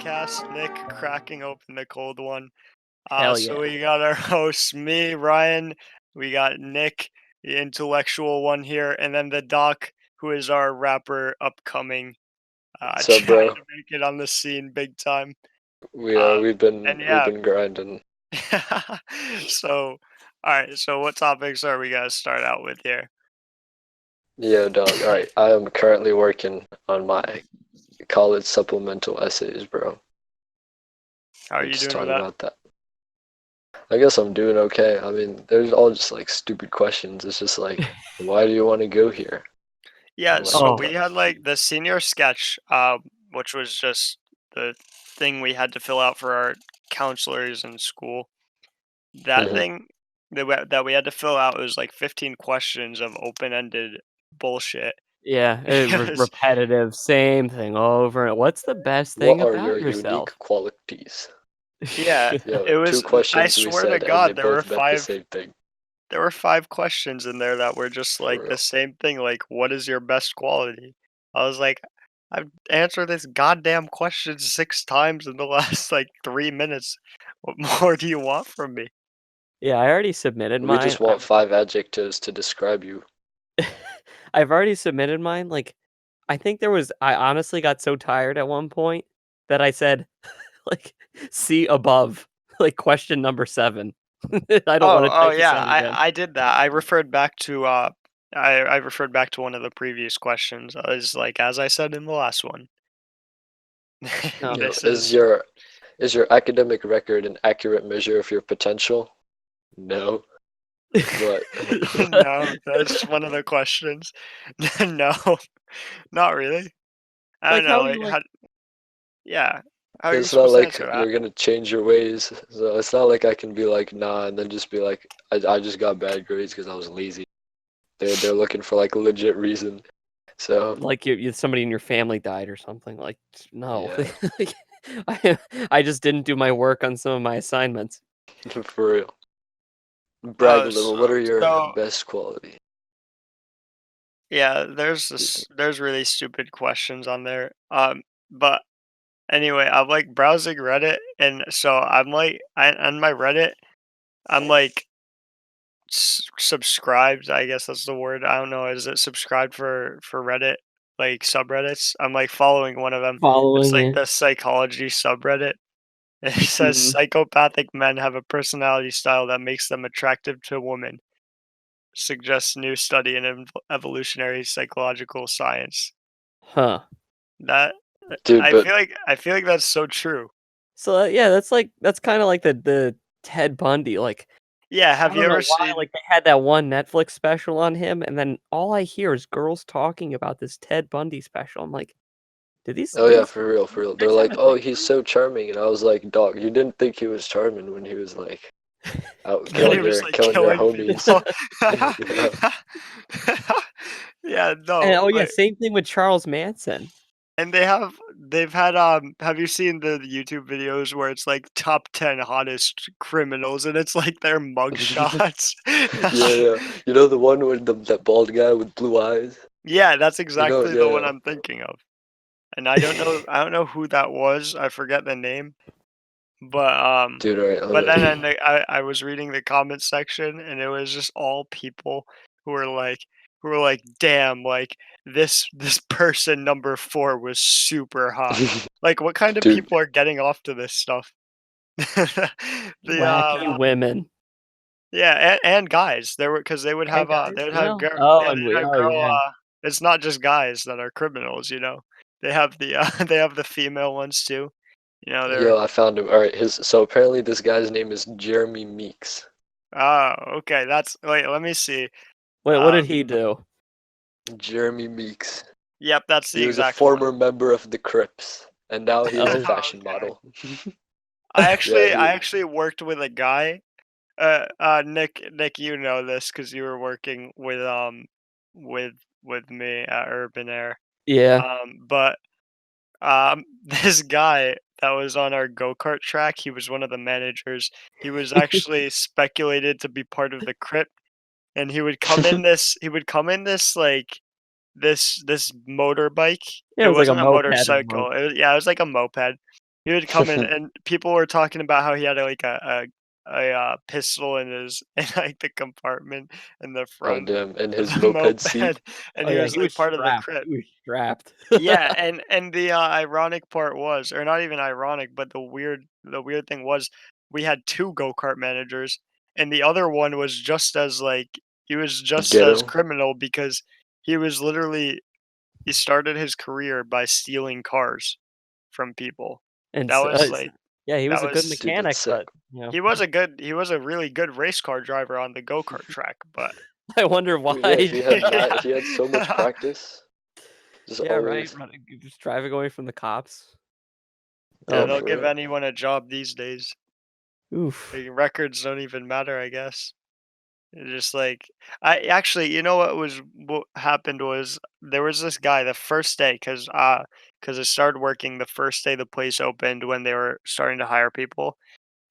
podcast. Nick cracking open the cold one. Hell So yeah. we got our hosts, me, Ryan. We got Nick, the intellectual one here, and then the Doc, who is our rapper upcoming. What's up, Trying bro? to make it on the scene big time. We've And yeah. been grinding. So, all right. So what topics are we gonna start out with here? Yeah, dog. All right, I am currently working on my college supplemental essays, bro. How are you Let's doing talk with that? about that. I guess I'm doing okay. I mean, there's all just like stupid questions. It's just like, why do you want to go here? Yeah, Like, so Oh. we had like the senior sketch, which was just the thing we had to fill out for our counselors in school. That Mhm. thing that we had to fill out was like 15 questions of open-ended bullshit. Yeah, It was- repetitive, same thing over. And what's the best What thing are about your yourself? unique qualities? yeah, Yo, it was. two I questions we swear to said, and they God, both meant the same thing. there were 5 questions in there that were just For like the real. same thing. Like, what is your best quality? I was like, I've answered this goddamn question 6 times in the last like 3 minutes. What more do you want from me? Yeah, I already submitted We mine. just want 5 adjectives to describe you. I've already submitted mine. Like, I honestly got so tired at one point that I said, like, see above, like question number 7. I don't want to Oh type this yeah, out again. I did that. I referred back to I referred back to one of the previous questions. Is like as I said in the last one. No. Yo, This is is your academic record an accurate measure of your potential? No. But no, that's one of the questions. No, not really. I don't Like, know, how are you like like? how yeah. How are you it's not supposed to like answer that? you're gonna change your ways. So it's not like I can be like, nah, and then just be like, I just got bad grades because I was lazy. They're looking for like a legit reason. So Like somebody in your family died or something. Like, no. yeah, Like, I just didn't do my work on some of my assignments. for real. Brag a So, little. What are your so best qualities? yeah, Do you think? there's really stupid questions on there. But anyway, I'm like browsing Reddit, and so I'm like, on my Reddit, I'm like subscribed. I guess that's the word. I don't know. Is it subscribed for Reddit like subreddits? I'm like following one of them. It's Following like it. the psychology subreddit. It says Mhm. psychopathic men have a personality style that makes them attractive to women. Suggests new study in evolutionary psychological science. Huh. That Dude, but I feel like that's so true. So yeah, that's kind of like the Ted Bundy. Like, Yeah, I have you don't ever know why. seen? Like, they had that one Netflix special on him, and then all I hear is girls talking about this Ted Bundy special. I'm like, did these oh do yeah, these for real, for real. They're guys have like, a oh, thing he's too? so charming, and I was like, dog, you didn't think he was charming when he was like out Then he was like killing your killing homies. people. Yeah. Yeah, And no, oh yeah, like, same thing with Charles Manson. and they've had have you seen the YouTube videos where it's like top 10 hottest criminals and it's like their mugshots? Yeah, yeah. You know the one with that bald guy with blue eyes? Yeah, that's You know, exactly the one yeah, I'm thinking of. And I don't know who that was. I forget the name. But dude. All right, but hold then on. I was reading the comment section and it was just all people who were like damn, like this person number 4 was super hot. Like what kind of Dude, people are getting off to this stuff? The Wacky women. yeah, and guys. There were because And guys, they would have yeah. Oh, yeah, and they'd have girl yeah. it's not just guys that are criminals, you know. They have the they have the female ones too. You know, they're yo, I found him. All right, so apparently this guy's name is Jeremy Meeks. oh, okay. That's wait, let me see. Wait, what did Um he do? Jeremy Meeks. yep, that's the He was a exact one. former member of the Crips, and now he is a Oh, fashion Okay. model. Yeah, I actually worked with a guy. Nick, you know this because you were working with with me at Urban Air. yeah. But this guy that was on our go-kart track, he was one of the managers. He was actually speculated to be part of the Crip, and he would come in this like this motorbike. Yeah, It it was like a wasn't a moped or motorcycle. Yeah, it was like a moped. He would come in, and people were talking about how he had like a pistol in his in like the compartment in the Oh front damn! And of his the moped seat. moped, and Oh, he yeah, was he like was part of the strapped. Crip. He was strapped. Yeah, and the ironic part was, or not even ironic, but the weird thing was, we had two go kart managers, and the other one was just as like he was just as Ghetto. criminal because he was literally he started his career by stealing cars from people. And That so was like yeah, he that was a good was Dude, that's mechanic, sick. but, you know, he was a really good race car driver on the go-kart track, but I wonder Dude, yeah, why. yeah. he had so much practice. Just Yeah, right, always. running just driving away from the cops. Yeah, Oh, Yeah, they'll for give real. anyone a job these days. oof. Like, records don't even matter, I guess. It's just like I actually, you know what happened was there was this guy the first day because I started working the first day the place opened when they were starting to hire people.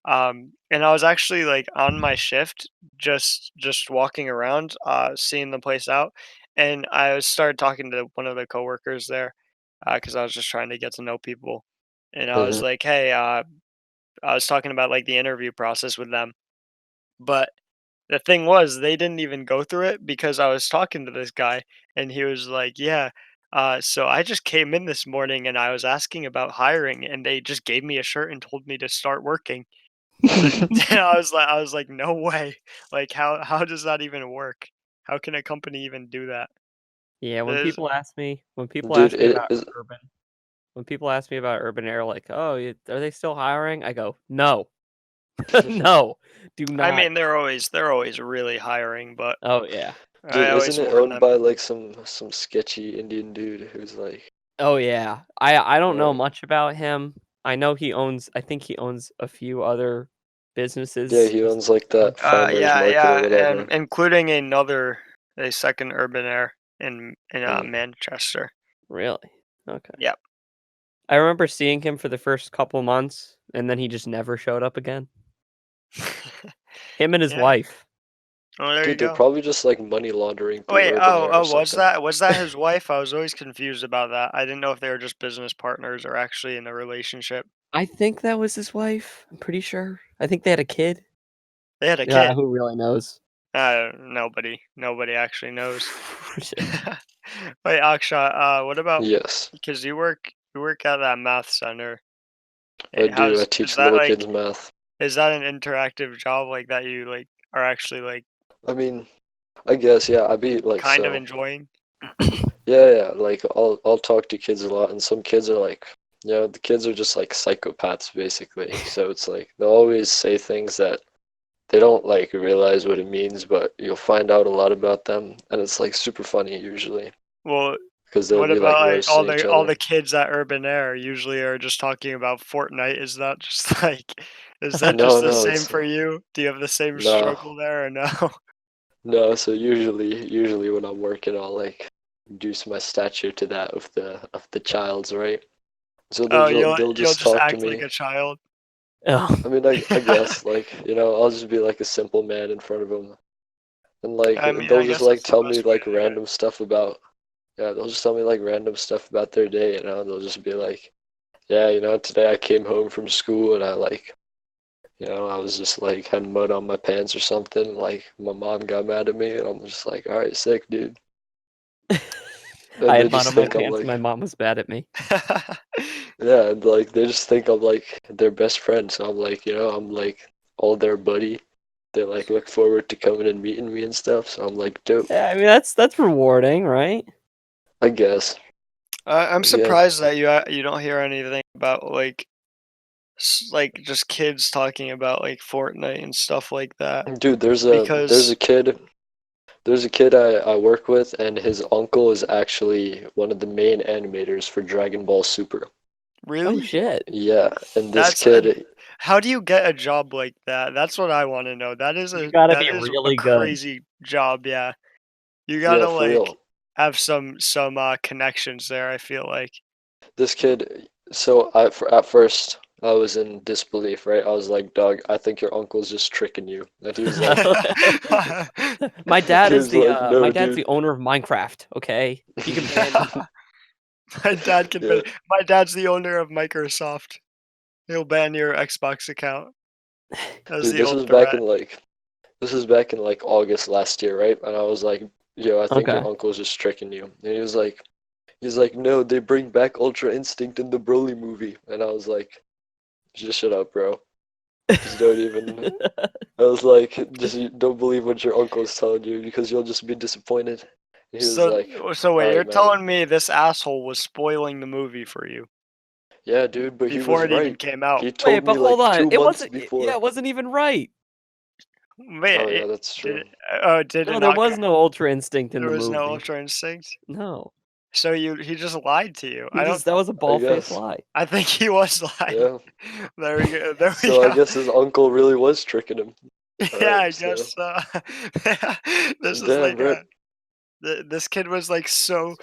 And I was actually like on my shift, just walking around, seeing the place out, and started talking to one of the coworkers there, because I was just trying to get to know people, and I was Hmm. like, hey, I was talking about like the interview process with them, but the thing was they didn't even go through it because I was talking to this guy, and he was like, yeah. So I just came in this morning and I was asking about hiring, and they just gave me a shirt and told me to start working. I was like, "No way." Like, how does that even work? How can a company even do that? Yeah, There's when people Dude, ask me it about is. urban when people ask me about urban air, like, "Oh, are they still hiring?" I go, "No, no, do I not." mean, they're always really hiring, but Oh yeah, I Dude, isn't always it warn owned them. by like some sketchy Indian dude who's like, oh yeah. I don't know right? much about him. I think he owns a few other Yeah, businesses he besides owns like them. that farmer's Yeah, market or yeah, whatever. and including a second urban air in Mm. Manchester. Really? Okay. Yep. I remember seeing him for the first couple months, and then he just never showed up again. Him and his Yeah. wife. Oh, there you Dude, they're go. probably just like money laundering through Wait, urban oh, air or oh, was something. that his wife? I was always confused about that. I didn't know if they were just business partners or actually in a relationship. I think that was his wife. I'm pretty sure. I think they had a kid. They had a Yeah, kid. who really knows? Nobody actually knows. Wait, Aksha, what about Yes, because you work at that math center. I eh, do. I How's teach little kids math. is that an interactive job like that you like are actually like I mean, I guess yeah. I'd be like kind of so. enjoying? Yeah, yeah. Like I'll talk to kids a lot, and some kids are like, the kids are just like psychopaths basically. So it's like they'll always say things that they don't like realize what it means, but you'll find out a lot about them, and it's like super funny usually Well, because they'll what be like about like all roasting each the all other. the kids at Urban Air usually are just talking about Fortnite? Is that just like is that No, just the no, same it's for you? Do you have the same no, struggle there or no? no. So usually when I'm working, I'll like reduce my stature to that of the child's, right? So Oh, they'll you'll just just talk to act like me. a child. Oh. I mean, I guess like I'll just be like a simple man in front of them, and like I mean, they'll I just guess like that's the tell me best way like to do it. random stuff about yeah, they'll just tell me like random stuff about their day, they'll just be like, yeah, today I came home from school and I like, I was just like had mud on my pants or something, like my mom got mad at me, and I'm just like, all right, sick, dude. I And they had mud just on my think I'm pants and my like, mom was mad at me. yeah, and like they just think I'm like their best friend, so I'm like, I'm like all their buddy. They like look forward to coming and meeting me and stuff, so I'm like, dope, Yeah, I mean, that's rewarding, right? I guess. I'm Yeah. surprised that you don't hear anything about like like just kids talking about like Fortnite and stuff like that Dude, because there's a kid I work with, and his uncle is actually one of the main animators for Dragon Ball Super. Oh really shit. Yeah, and this that's a kid, how do you get a job like that? That's what I want to know. You gotta That be is a really good. crazy job. Yeah, you yeah, gotta for like real. have some connections there. I feel like. This kid, so at first I was in disbelief, right? I was like, Doug, I think your uncle's just tricking you. And he was like, he was like, My no, dad's dude. the owner of Minecraft, okay? He can pay me. My dad can. Yeah, My dad's the owner of Microsoft. He'll ban your Xbox account. That's Dude, the old threat. this is back in like August last year, right? And I was like, yo, I think Okay. your uncle's just tricking you. And he's like, no, they bring back Ultra Instinct in the Broly movie. And I was like, just shut up, bro. Just don't even. I was like, just don't believe what your uncle's telling you because you'll just be disappointed. And he was So, like, so all wait, you're right, man. telling me this asshole was spoiling the movie for you Yeah, dude, but he before was it even right. came out? He Wait, told but me hold like on. two It months wasn't. Yeah, before. it wasn't even right. Wait, Oh, yeah, that's did true. did No, it there not? was no Ultra Instinct in There the was no movie. Ultra Instinct. No, So he just lied to you. he just that was a I bald-faced guess. lie. I think he was lying. Yeah. There we go. There we So I go. guess his uncle really was tricking him. All Yeah, right, I so guess so. This is damn, like bro. this kid was like so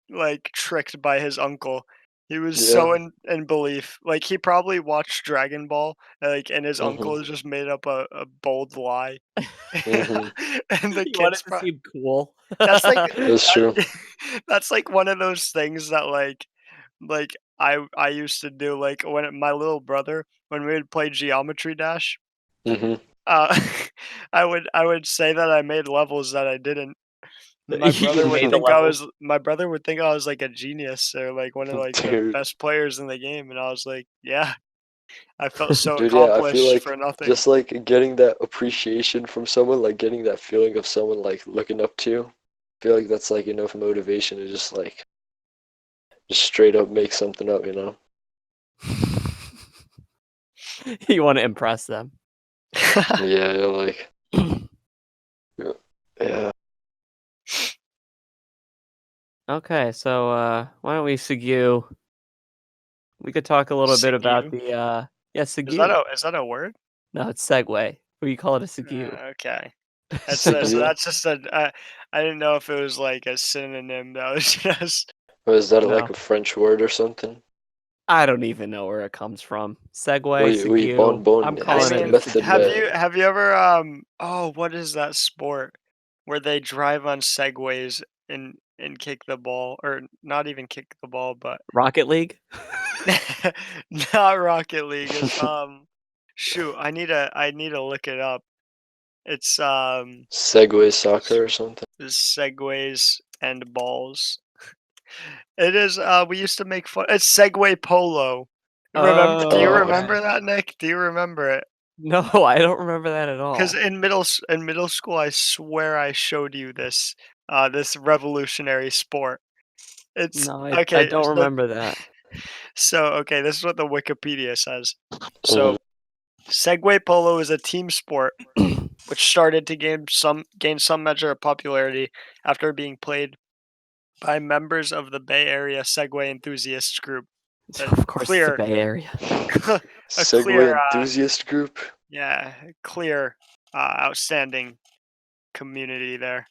like tricked by his uncle. He was Yeah. so in belief. Like he probably watched Dragon Ball, like, and his Mhm. uncle just made up a bold lie. Mhm. And the He wanted kids to seem cool. that's like That's true. that's like one of those things that like I used to do like when my little brother when we would play Geometry Dash. Mhm. Uh, I would say that I made levels that I didn't. You made the levels. My brother would think I was like a genius or like one of like the Dude. best players in the game, and I was like, yeah, I felt so Dude, yeah, I feel accomplished for like nothing. just like getting that appreciation from someone, like getting that feeling of someone like looking up to you. I feel like that's like enough motivation to just like just straight up make something up, you know? You want to impress them. Yeah, yeah, like yeah. Okay, so why don't we Sugu? We could talk a little bit about Sigu. the yeah, Sugu. Is that a word? No, it's Segway. We call it a Sugu. Okay. That's so Sigil. that's just a I didn't know if it was like a synonym. That was just Or is that like No. a French word or something? I don't even know where it comes from. Segway, Oui, Sugu. I'm I calling c'est it une a mean, method, Sugu. man. have you ever oh, what is that sport where they drive on segways and kick the ball or not even kick the ball, but Rocket League? not Rocket League. It's shoot, I need to look it up. It's Segway soccer or something? segways and balls. It is we used to make fun. It's Segway Polo. Remember? Do you Oh, Oh, okay. remember that, Nick? Do you remember it? No, I don't remember that at Because all. in middle school, I swear I showed you this this revolutionary sport. It's No, I okay. don't remember that. Okay, this is what the Wikipedia says. mhm. So Segway polo is a team sport which started to gain some measure of popularity after being played by members of the Bay Area Segway enthusiasts group. A Of course, it's the clear, Bay Area. a Segway clear, enthusiast group? yeah, clear, outstanding community there.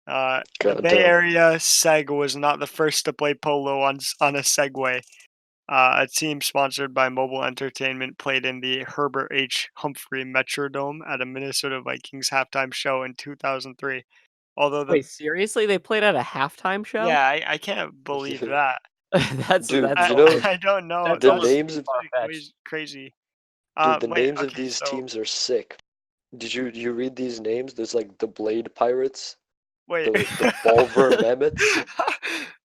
The Bay Goddamn. Area Seg was not the first to play polo on a Segway. A team sponsored by Mobile Entertainment played in the Herbert H. Humphrey Metrodome at a Minnesota Vikings halftime show in 2003. Although Wait, seriously? They played at a halftime show? yeah, I can't believe that. Dude, That's you know, I don't know. that's the almost names too of far-fetched. Crazy. dude, the Wait. names of Okay, these so teams are sick. Did you read these names? There's like the Blade Pirates, wait. the Bulver Mammoths.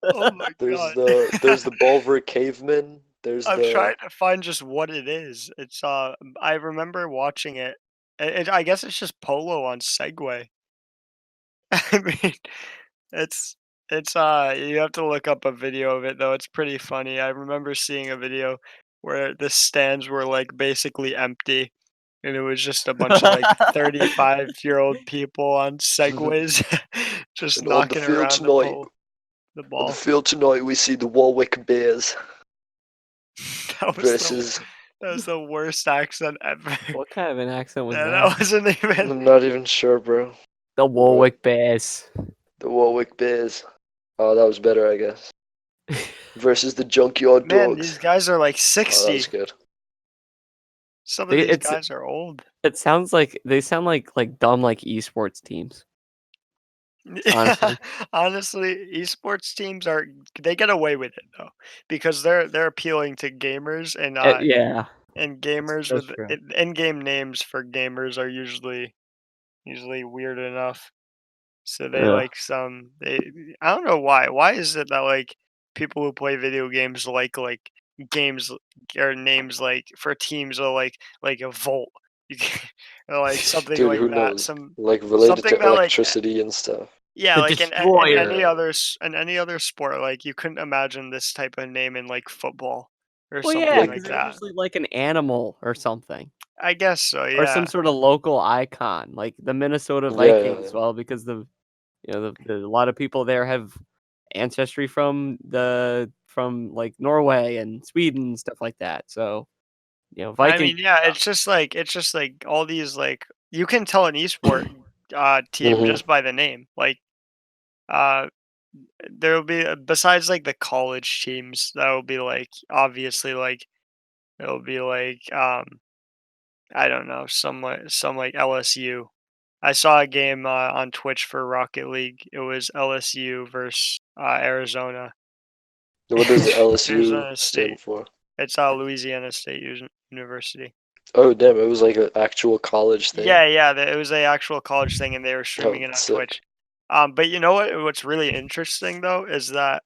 Oh my god. There's the Bulver Cavemen. There's I'm the trying to find just what it is. It's I remember watching it. I guess it's just polo on Segway. I mean, it's you have to look up a video of it though. It's pretty funny. I remember seeing a video where the stands were like basically empty and it was just a bunch of like 35-year-old people on segways just and on the knocking field around tonight. the On the ball. field tonight, we see the Warwick Bears That was versus. the worst accent ever. What kind of an accent was Yeah, that? that wasn't even I'm not even sure, bro. The But Warwick Bears. the Warwick Bears. Oh, that was better, I guess. Versus the Junkyard man, Dogs. these guys are like Oh, that was 60. good. Some of They, these it's guys are old. it sounds like they sound like dumb like esports teams. honestly. Honestly, esports teams they get away with it though because they're appealing to gamers Yeah, and gamers that's with true. in-game names for gamers are usually weird enough. So they Yeah. like some they I don't know why. Why is it that like people who play video games like games or names like for teams are like a Volt you can- or like something Dude, like who that. knows? Like related Something to that like electricity and stuff. yeah, The like in Destroyer. any Yeah. other in any other sport, like you couldn't imagine this type of name in like football or Well, yeah, something Like, like because they're that. usually like an animal or something, I guess so, or some yeah. sort of local icon, like the Minnesota yeah, yeah, Vikings. yeah. Well, because a lot of people there have ancestry from like Norway and Sweden and stuff like that. So I Vikings mean, and yeah, stuff. it's just like all these like you can tell an esport team Mhm. just by the name. Like uh there'll be besides like the college teams that will be like obviously like it'll be like I don't know, some like LSU. I saw a game on Twitch for Rocket League. It was LSU versus Arizona. What does LSU Arizona stand State. for? It's Louisiana State University. Oh, damn! It was like an actual college thing. Yeah, yeah, it was a actual college thing, and they were Oh, streaming it on sick. Twitch. But you know what? What's really interesting though is that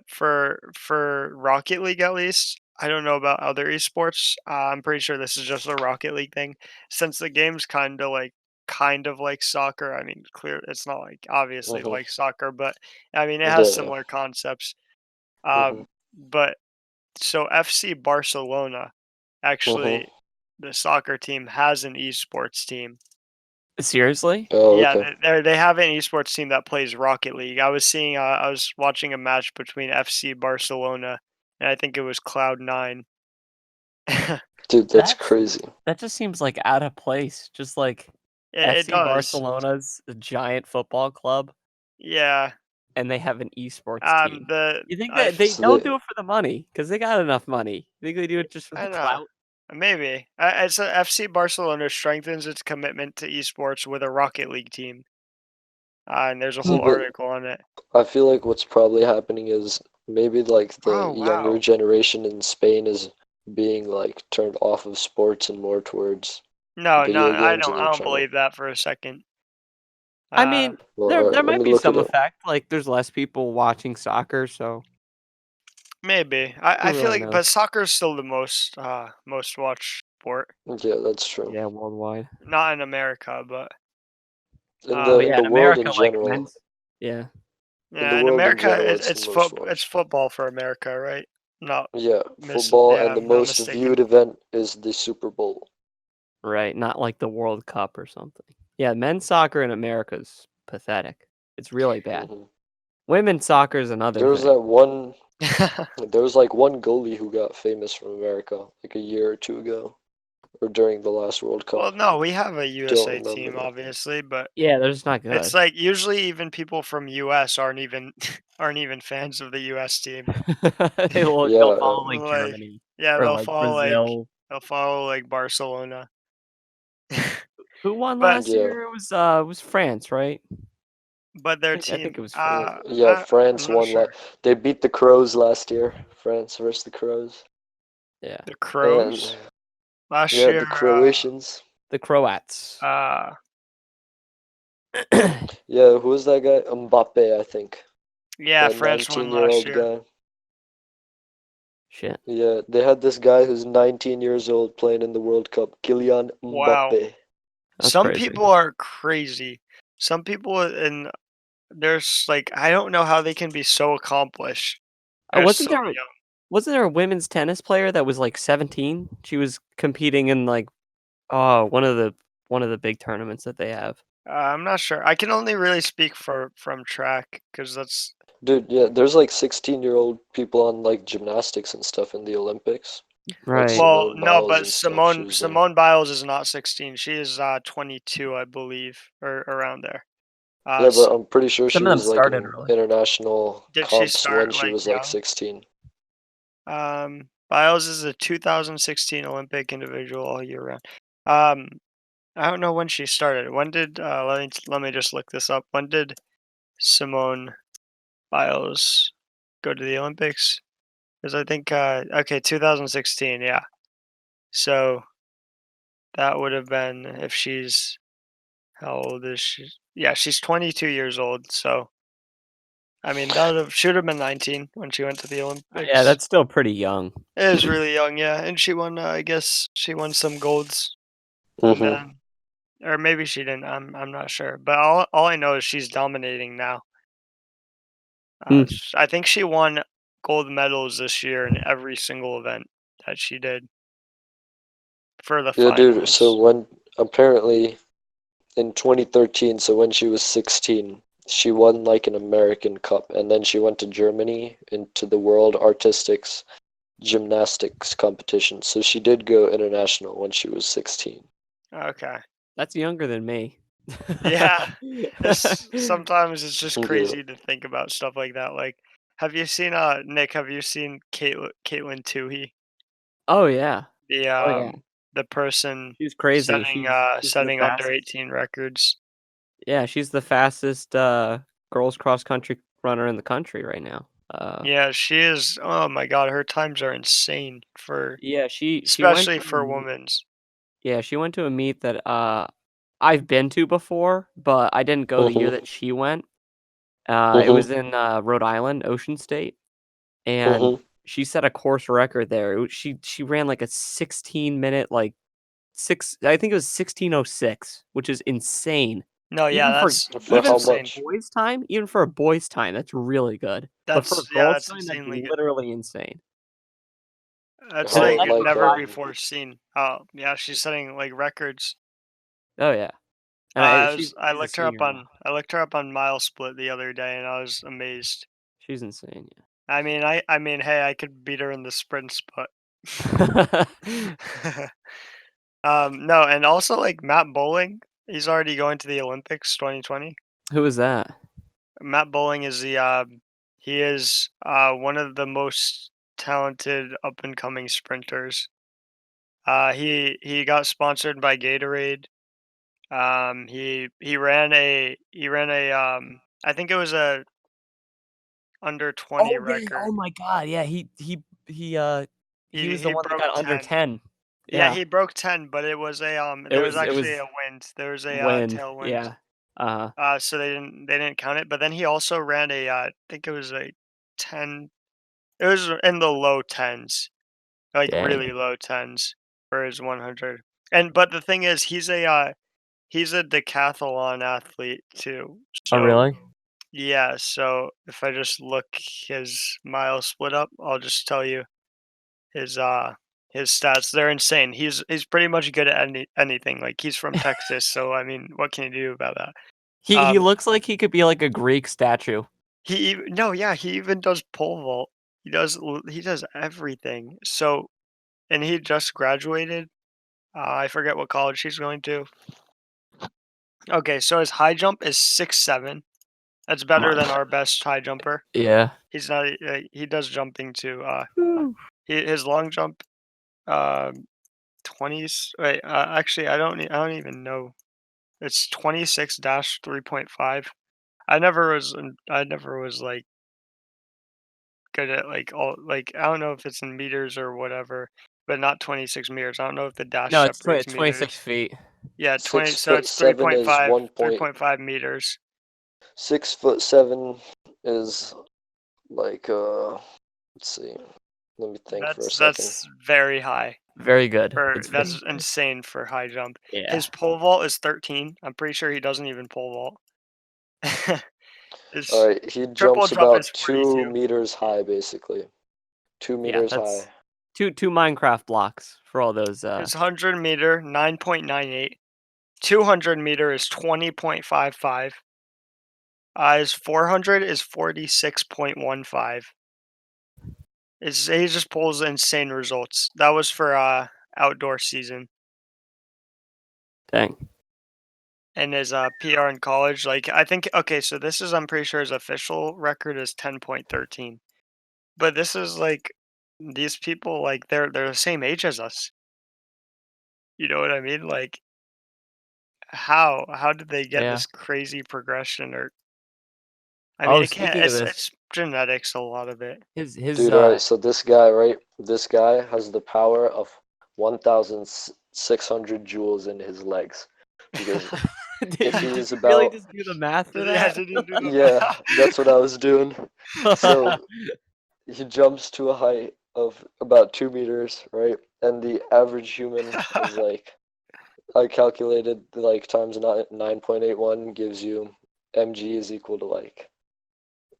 for Rocket League at least, I don't know about other esports. I'm pretty sure this is just a Rocket League thing, since the game's kind of like soccer. I mean, clear it's not like obviously Mhm. like soccer, but I mean it has Yeah, yeah. similar concepts. Mhm. But so FC Barcelona Mhm. actually the soccer team has an esports team. Seriously? Oh, Yeah, okay. they have an esports team that plays Rocket League. I was watching a match between FC Barcelona and I think it was Cloud9. it Dude, that's That's crazy. that just seems like out of place. Just like it FC does. Barcelona's a giant football club, Yeah. and they have an esports team. The You think I that they So don't they, do it for the money because they got enough money? You think they do it just for the I know. clout? Maybe. It's a FC Barcelona strengthens its commitment to esports with a Rocket League team. And there's a see, whole but article on it. I feel like what's probably happening is maybe like the Oh younger wow. generation in Spain is being like turned off of sports and more towards No, no, video games, and I they're don't trying to. believe that for a second. I Uh, mean, Well, there all right, there let might me be look it some up. effect. Like there's less people watching soccer, so maybe. who I feel really like, but knows? soccer is still the most watched sport. Yeah, that's true. Yeah, worldwide. Not in America, but In Well, the um, in yeah, the in world America, in like general, men's. Yeah, in the yeah, in world in America, general, it's the most it's watched. football for America, right? Not Yeah, football, yeah, and the I'm not most mistaken. viewed event is the Super Bowl. right. Not like the World Cup or something. Yeah, men's soccer in America is pathetic. It's really bad. Hmm. Women's soccer is another There was thing. that one. There was like one goalie who got famous from America like a year or two ago, or during the last World Well, Cup. no, we have a Don't USA remember team, though. obviously, but Yeah, they're just not it's good. like usually even people from US aren't even aren't even fans of the US team. They'll Yeah, follow like Like, Germany yeah, or like Brazil. they'll follow like Barcelona. Who won But last yeah, year? It was France, right? their I think team, it was France. yeah. I'm France not won. sure. They beat the Crows last year. France versus the Crows, Yeah, The and Crows last yeah, year. the Croatians. the Croats. Yeah, who was that guy? Mbappe, I think. Yeah, That France won last 19-year-old year. guy. Shit, Yeah, they had this guy who's 19 years old playing in the World Cup, Kylian wow, Wow. Mbappe. that's Some crazy. people are crazy. Some people and there's like I don't know how they can be so accomplished. Oh, They're so young. wasn't there a women's tennis player that was like 17? She was competing in like one of the big tournaments that they have. I'm not sure. I can only really speak for from track because that's Dude, yeah, there's like 16-year-old people on like gymnastics and stuff in the Olympics. Like Right. well, Simone no, Biles but and stuff. She was there. Simone Biles is not 16. She is 22, I believe, or around there. Yeah, S but I'm pretty sure Some she of them was like started in early. international did she comps when start she like was like young? 16. Biles is a 2016 Olympic individual all year round. Um, I don't know when she started. When did let me just look this up. When did Simone Biles go to the Olympics? Because I think okay, 2016, yeah. So that would have been if she's how old is she? Yeah, she's 22 years old. So I mean, should have been 19 when she went to the Yeah, Olympics. that's still pretty young. It is really young, yeah, and she won. I guess she won some golds, and Mm-hmm. then, or maybe she didn't. I'm not sure, but all I know is she's dominating now. Hmm. I think she won gold medals this year in every single event that she did for the Yeah, dude. So finals. when apparently in 2013, so when she was 16, she won like an American Cup, and then she went to Germany into the World Artistics Gymnastics competition. So she did go international when she was 16. Okay, That's younger than me. yeah, it's sometimes it's just Yeah. crazy to think about stuff like that. Like, have you seen Nick? Have you seen Caitlin Toohey? Oh, yeah. The Oh, yeah. the person She's crazy. She's the setting under fastest. 18 records. Yeah, she's the fastest, girls cross country runner in the country right now. Yeah, she is. Oh my God, her times are insane for Yeah, she went especially to a for meet women's. yeah, she went to a meet that, I've been to before, but I didn't go the year Mm-hmm. that she went. It Mm-hmm. was in, Rhode Island, Ocean State, and Mm-hmm. she set a course record there. She ran, like, a 16-minute, like, 6 I think it was 16:06, which is insane. No, yeah, Even for For that's how even for a insane. much? boy's time even for a boy's time, that's really good. But for a girl's That's time, that's insanely good. literally insane. That's And then How like that's like never 5 before seen. Oh, yeah, she's setting like records. Oh, yeah. And I she's a looked her up senior now. on mile split the other day, and I was amazed. She's insane, I mean, hey, I could beat her in the sprints, but yeah. no, and also like Matt Bowling, he's already going to the Olympics 2020. Who was that? Matt Bowling is he is one of the most talented up and coming sprinters. He got sponsored by Gatorade. He ran a I think it was a under 20 Oh, yeah, oh record. my god, yeah, he was the He one that broke got under 10. 10. Yeah, Yeah. he broke 10, but it was a there was It actually was a wind. There was a wind, tailwind. yeah. Uh-huh. So they didn't count it. But then he also ran a I think it was a 10. It was in the low tens, like Dang. really low tens for his 100. And but the thing is, he's a decathlon athlete too. Oh, So really? yeah, so if I just look his mile split up, I'll just tell you his his stats. They're insane. He's pretty much good at anything. Like he's from Texas, so I mean, what can you do about that? He looks like he could be like a Greek statue. No, yeah, he even does pole vault. He does everything. So and he just graduated. I forget what college he's going to. Okay, so his high jump is 6'7". That's Oh better my than god. our best high jumper. Yeah. He's not. He does jumping too. Whew. His long jump. 20s. Wait. Actually, I don't even know. It's 26-3.5. I never was like good at like all like I don't know if it's in meters or whatever, but not 26 meters. I don't know if the dash No, it's separates 26 meters. feet. Yeah, 20. six So foot it's seven is 3.5 meters. 6'7" is like let's see. Let me think for a second. That's very high. Very good. For It's that's very good. insane for high jump. Yeah. His pole vault is 13. I'm pretty sure he doesn't even pole vault. All His right, he triple jumps jump is about 2 42. meters high, basically. Two Yeah, meters high. that's two Minecraft blocks for all those, His 100-meter 9.98. 200-meter is 20.55. His 400 is 46.15. He just pulls insane results. That was for outdoor season. dang. And his PR in college, like I think okay, so this is I'm pretty sure his official record is 10.13. But this is like these people like they're the same age as us. You know what I mean? Like how did they get Yeah. this crazy progression? Or I mean, Oh, it can't. speaking of this, It's genetics. A lot of it. his Dude, alright, so this guy, right? This guy has the power of 1,600 joules in his legs. Because if he did is you really about, just do the math for Yeah, that? did you do the yeah, that's what I was doing. So he jumps to a height of about 2 meters, right? And the average human is like, I calculated like times 9.81 gives you mg is equal to like,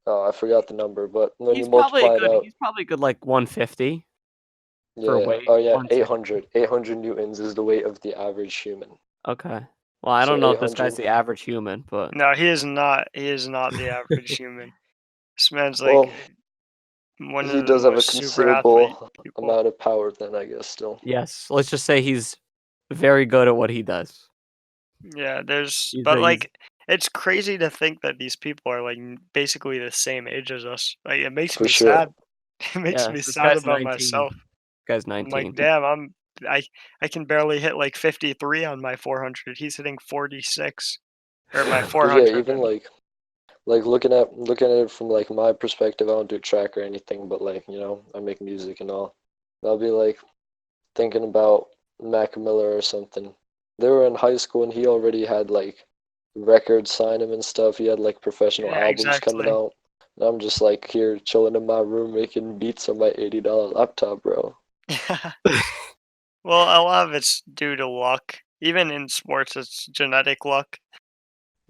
oh, I forgot the number, but when you multiply it out, He's probably good like 150 for yeah, weight. oh yeah, 160. 800 newtons is the weight of the average human. Okay. Well, I So don't know if this guy's 800, the average human, but No, he is not. He is not the average human. This man's like well, one he of the does have a most super athlete considerable people. amount of power then, I guess, still. yes, let's just say he's very good at what he does. Yeah, He's like it's crazy to think that these people are like basically the same age as us. Like it makes For me sure. sad. It makes yeah, me this sad guy's about 19. myself. Guy's I'm like, 19. damn, I I can barely hit like 53 on my 400. He's hitting 46 or my But yeah, 400. even like looking at it from like my perspective, I don't do track or anything, but like, I make music and all. I'll be like thinking about Mac Miller or something. They were in high school and he already had like records sign him and stuff. He had like professional Yeah, albums coming exactly. out. And I'm just like here chilling in my room making beats on my $80 laptop, bro. Well, a lot of it's due to luck. Even in sports, it's genetic luck.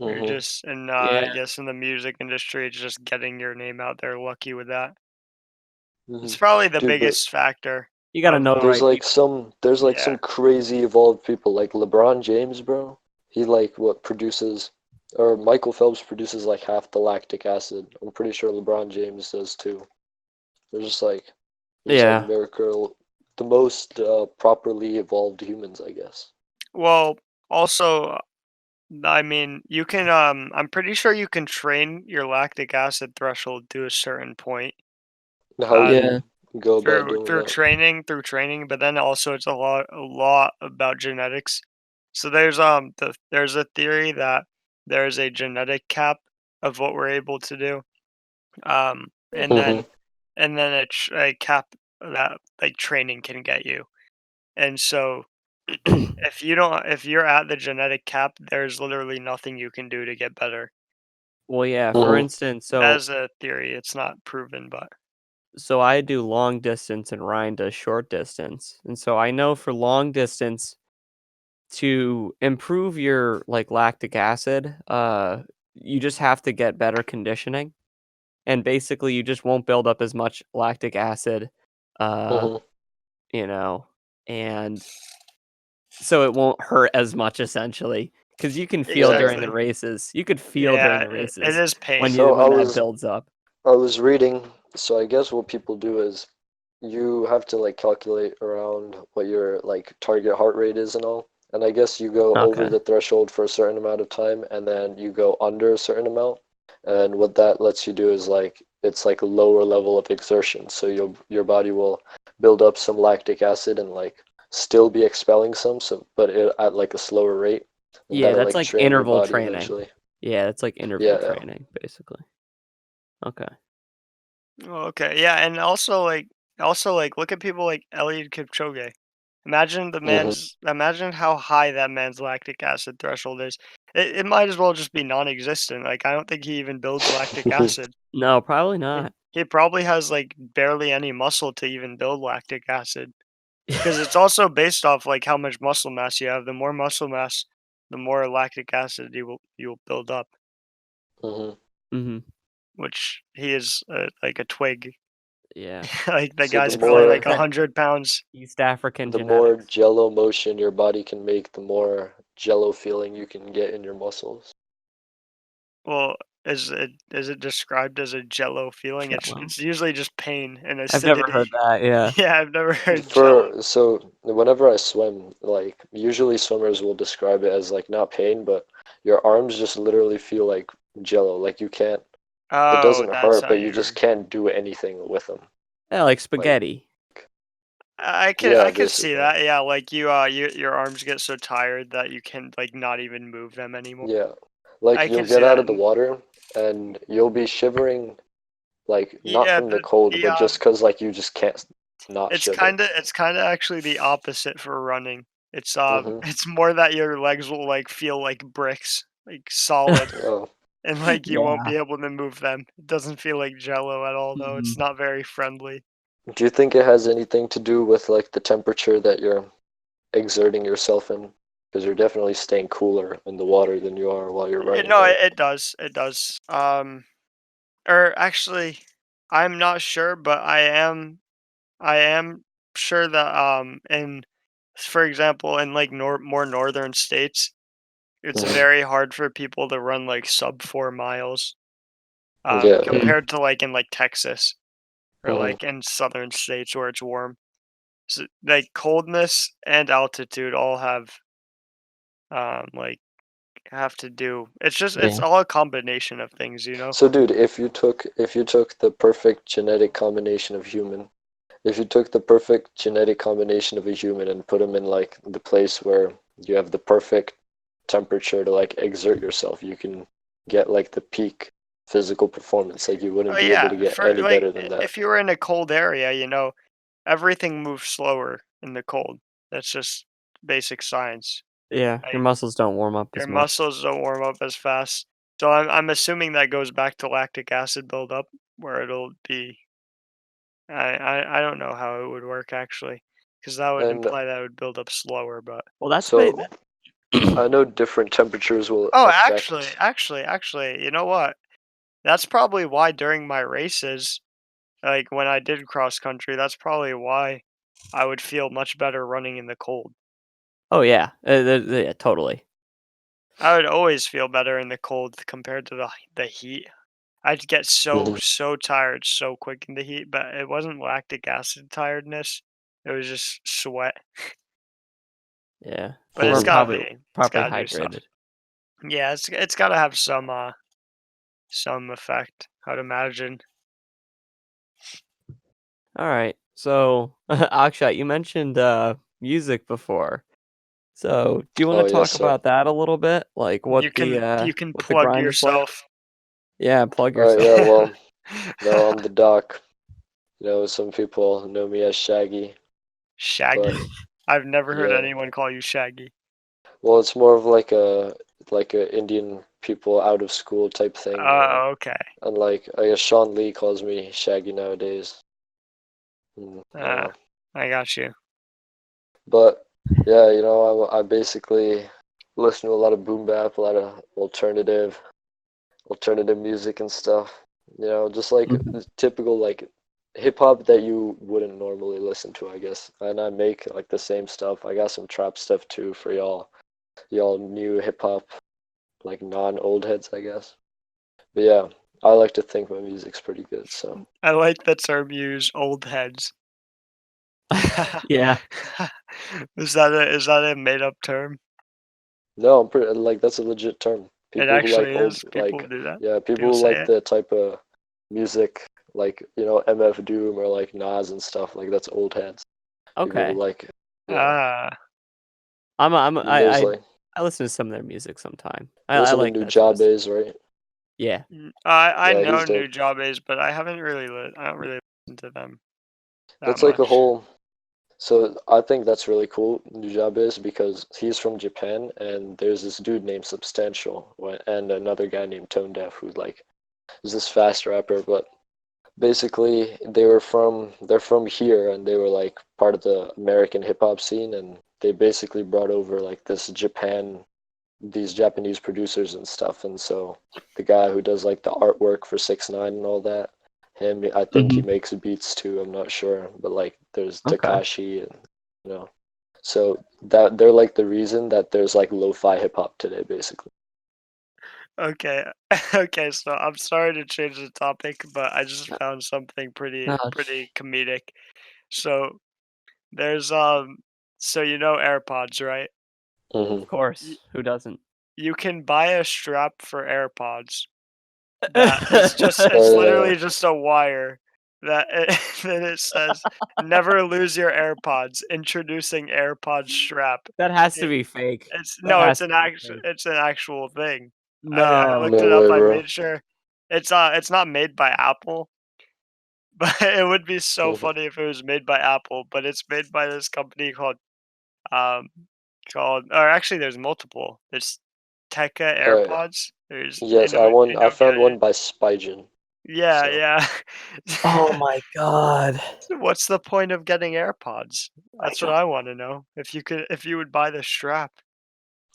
You're hmm just, and Yeah, I guess in the music industry, it's just getting your name out there. Lucky with that. hmm It's probably the Dude, but biggest factor you got to of know the there's right like people. some yeah. crazy evolved people like LeBron James, bro. He like what produces or Michael Phelps produces like half the lactic acid. I'm pretty sure LeBron James does too. They're just like Yeah. miracle the most properly evolved humans, I guess. Well, also, I mean, you can. I'm pretty sure you can train your lactic acid threshold to a certain point. How do Uh, Yeah. you go about through doing that? training, but then also it's a lot about genetics. So there's a theory that there's a genetic cap of what we're able to do. And hmm then a cap that like training can get you. And so if you're at the genetic cap, there's literally nothing you can do to get better. Well, yeah, for hmm instance, That is a theory. It's not proven, but so I do long distance and Ryan does short distance. And so I know for long distance to improve your like lactic acid, you just have to get better conditioning. And basically you just won't build up as much lactic acid, uh, hmm you know, and so it won't hurt as much essentially. Because you can feel Yeah, during yeah. the exactly. races. You could feel during Yeah, the it races is pain. So when that builds up. I was reading, so I guess what people do is you have to like calculate around what your like target heart rate is and all. And I guess you go over Okay. the threshold for a certain amount of time and then you go under a certain amount. And what that lets you do is like it's like a lower level of exertion. So your body will build up some lactic acid and like still be expelling some, so but at like a slower rate. And Yeah, that'll that's like like train your interval body training. eventually. Yeah, that's like interval Yeah, yeah. training, basically. Okay. Oh, okay, yeah, and also, look at people like Eliud Kipchoge. hmm Imagine how high that man's lactic acid threshold is. It might as well just be non-existent. Like, I don't think he even builds lactic acid. No, probably He not. he probably has, like, barely any muscle to even build lactic acid. Because it's also based off, like, how much muscle mass you have. The more muscle mass, the more lactic acid you will build up, hmm Mhm. which he is, like a twig. Yeah. Like, the So guy's probably, like, That 100 pounds. East African the more genetics. jello motion your body can make, the more jello feeling you can get in your muscles. Well, is it described as a jello feeling? Jello. It's usually just pain and I've never acidity. heard that, yeah. Yeah, I've never heard jello. So whenever I swim, like usually swimmers will describe it as like not pain, but your arms just literally feel like jello. Like you can't, it Oh, doesn't that's hurt, how but you just you're can't do anything with them. Yeah, like Like spaghetti. Yeah, I could see basically. that. Yeah, like your arms get so tired that you can like not even move them anymore. Yeah. Like I you'll can see get out that. of the water and you'll be shivering, like not Yeah, from the cold, the but just 'cause like you just can't not shiver. it's kinda actually the opposite for running. Hmm. It's more that your legs will like feel like bricks, like solid, Oh. and like you won't Yeah. be able to move them. It doesn't feel like jello at all though. It's Mhm. not very friendly. Do you think it has anything to do with like the temperature that you're exerting yourself in? Because you're definitely staying cooler in the water than you are while you're running, No, right? it does. It does. Or actually, I'm not sure, but I am sure that in for example, in like more northern states, it's Hmm. very hard for people to run like sub 4 miles Yeah, yeah. Mm. compared to like in like Texas or Hmm. like in southern states where it's warm. So, like coldness and altitude all like have to do. It's Yeah. all a combination of things, you know. So, dude, if you took the perfect genetic combination of human, if you took the perfect genetic combination of a human and put him in like the place where you have the perfect temperature to like exert yourself, you can get like the peak physical performance. Like you Oh wouldn't be able yeah, to get for any like better than that. if you were in a cold area, you know, everything moves slower in the cold. That's just basic science. Yeah, your Like muscles don't warm up your as much. muscles don't warm up as fast. So I'm assuming that goes back to lactic acid buildup, where it'll be. I don't know how it would work actually, because that would And imply that it would build up slower. But Well, that's ba so I know different temperatures will oh, affect. actually, you know what? That's probably why during my races, like when I did cross country, that's probably why I would feel much better running in the cold. Oh, yeah. Yeah, totally. I would always feel better in the cold compared to the heat. I'd get Mhm. so tired so quick in the heat, but it wasn't lactic acid tiredness. It was just sweat. Yeah. But You it's weren't Mhm. gotta probably be. It's properly gotta do something. hydrated. Yeah, it's gotta have some effect, I'd imagine. Alright. So, Akshat, you mentioned, music before. So, do you wanna Oh yes, talk sir. about that a little bit? Like, You can what the plug grind is like? yourself. Yeah, plug All right, yeah. yourself. Well, no, I'm the doc. Some people know me as Shaggy, but Shaggy? I've never heard yeah. anyone call you Shaggy. Well, it's more of like a Indian people out of school type thing. Oh, okay. And like I guess Sean Lee calls me Shaggy nowadays. Ah, Yeah. I got you. But yeah, I basically listen to a lot of boom bap, a lot of alternative music and stuff. Just like Mhm. typical like hip hop that you wouldn't normally listen to, I guess. And I make like the same stuff. I got some trap stuff too for y'all new hip hop, like non old heads, I guess. But yeah, I like to think my music's pretty good. So I like the term you use, old heads. Yeah. Is that a made up term? no, I'm pretty like that's a legit term. It People who like actually old is. People like do that. yeah, people People who say like it. the type of music like MF Doom or like Nas and stuff like that's old heads. People who Okay. like yeah. Ah. There's like I listen to some of their music sometime. you I listen to like that sort of stuff. Nujabes, right? Yeah. I Yeah, know he's new dope. Jobs, but I don't really listen to them that That's like a much. whole. So I think that's really cool, Nujabes, because he's from Japan, and there's this dude named Substantial, and another guy named Tone Deaf, who's like is this fast rapper. But basically, they're from here, and they were like part of the American hip hop scene, and they basically brought over like these Japanese producers and stuff. And so the guy who does like the artwork for 6ix9ine and all that, him, I think he Mhm. makes beats too. I'm not sure, but like there's Okay. Takashi and you know, so that they're like the reason that there's like lo-fi hip hop today, basically. Okay. Okay, so I'm sorry to change the topic, but I just found something No, pretty comedic. So there's so you know AirPods, right? Hmm. of Y- course. Who doesn't? You can buy a strap for AirPods that it's Oh literally yeah, just a wire then it says, "Never lose your AirPods. Introducing AirPods strap." That has to It be fake. it's That no, has to be fake. it's an actual thing. I No. looked No it up, way, I bro. made sure. It's not made by Apple, but it would be so funny if it was made by Apple, but it's made by this company um, or actually there's multiple. There's Tekka Uh, AirPods, there's yes, I Inno found Gadget. one by Spygen. Yeah, So yeah. Oh my god. So what's the point of getting AirPods? I That's what don't I wanna know. If you would buy the strap,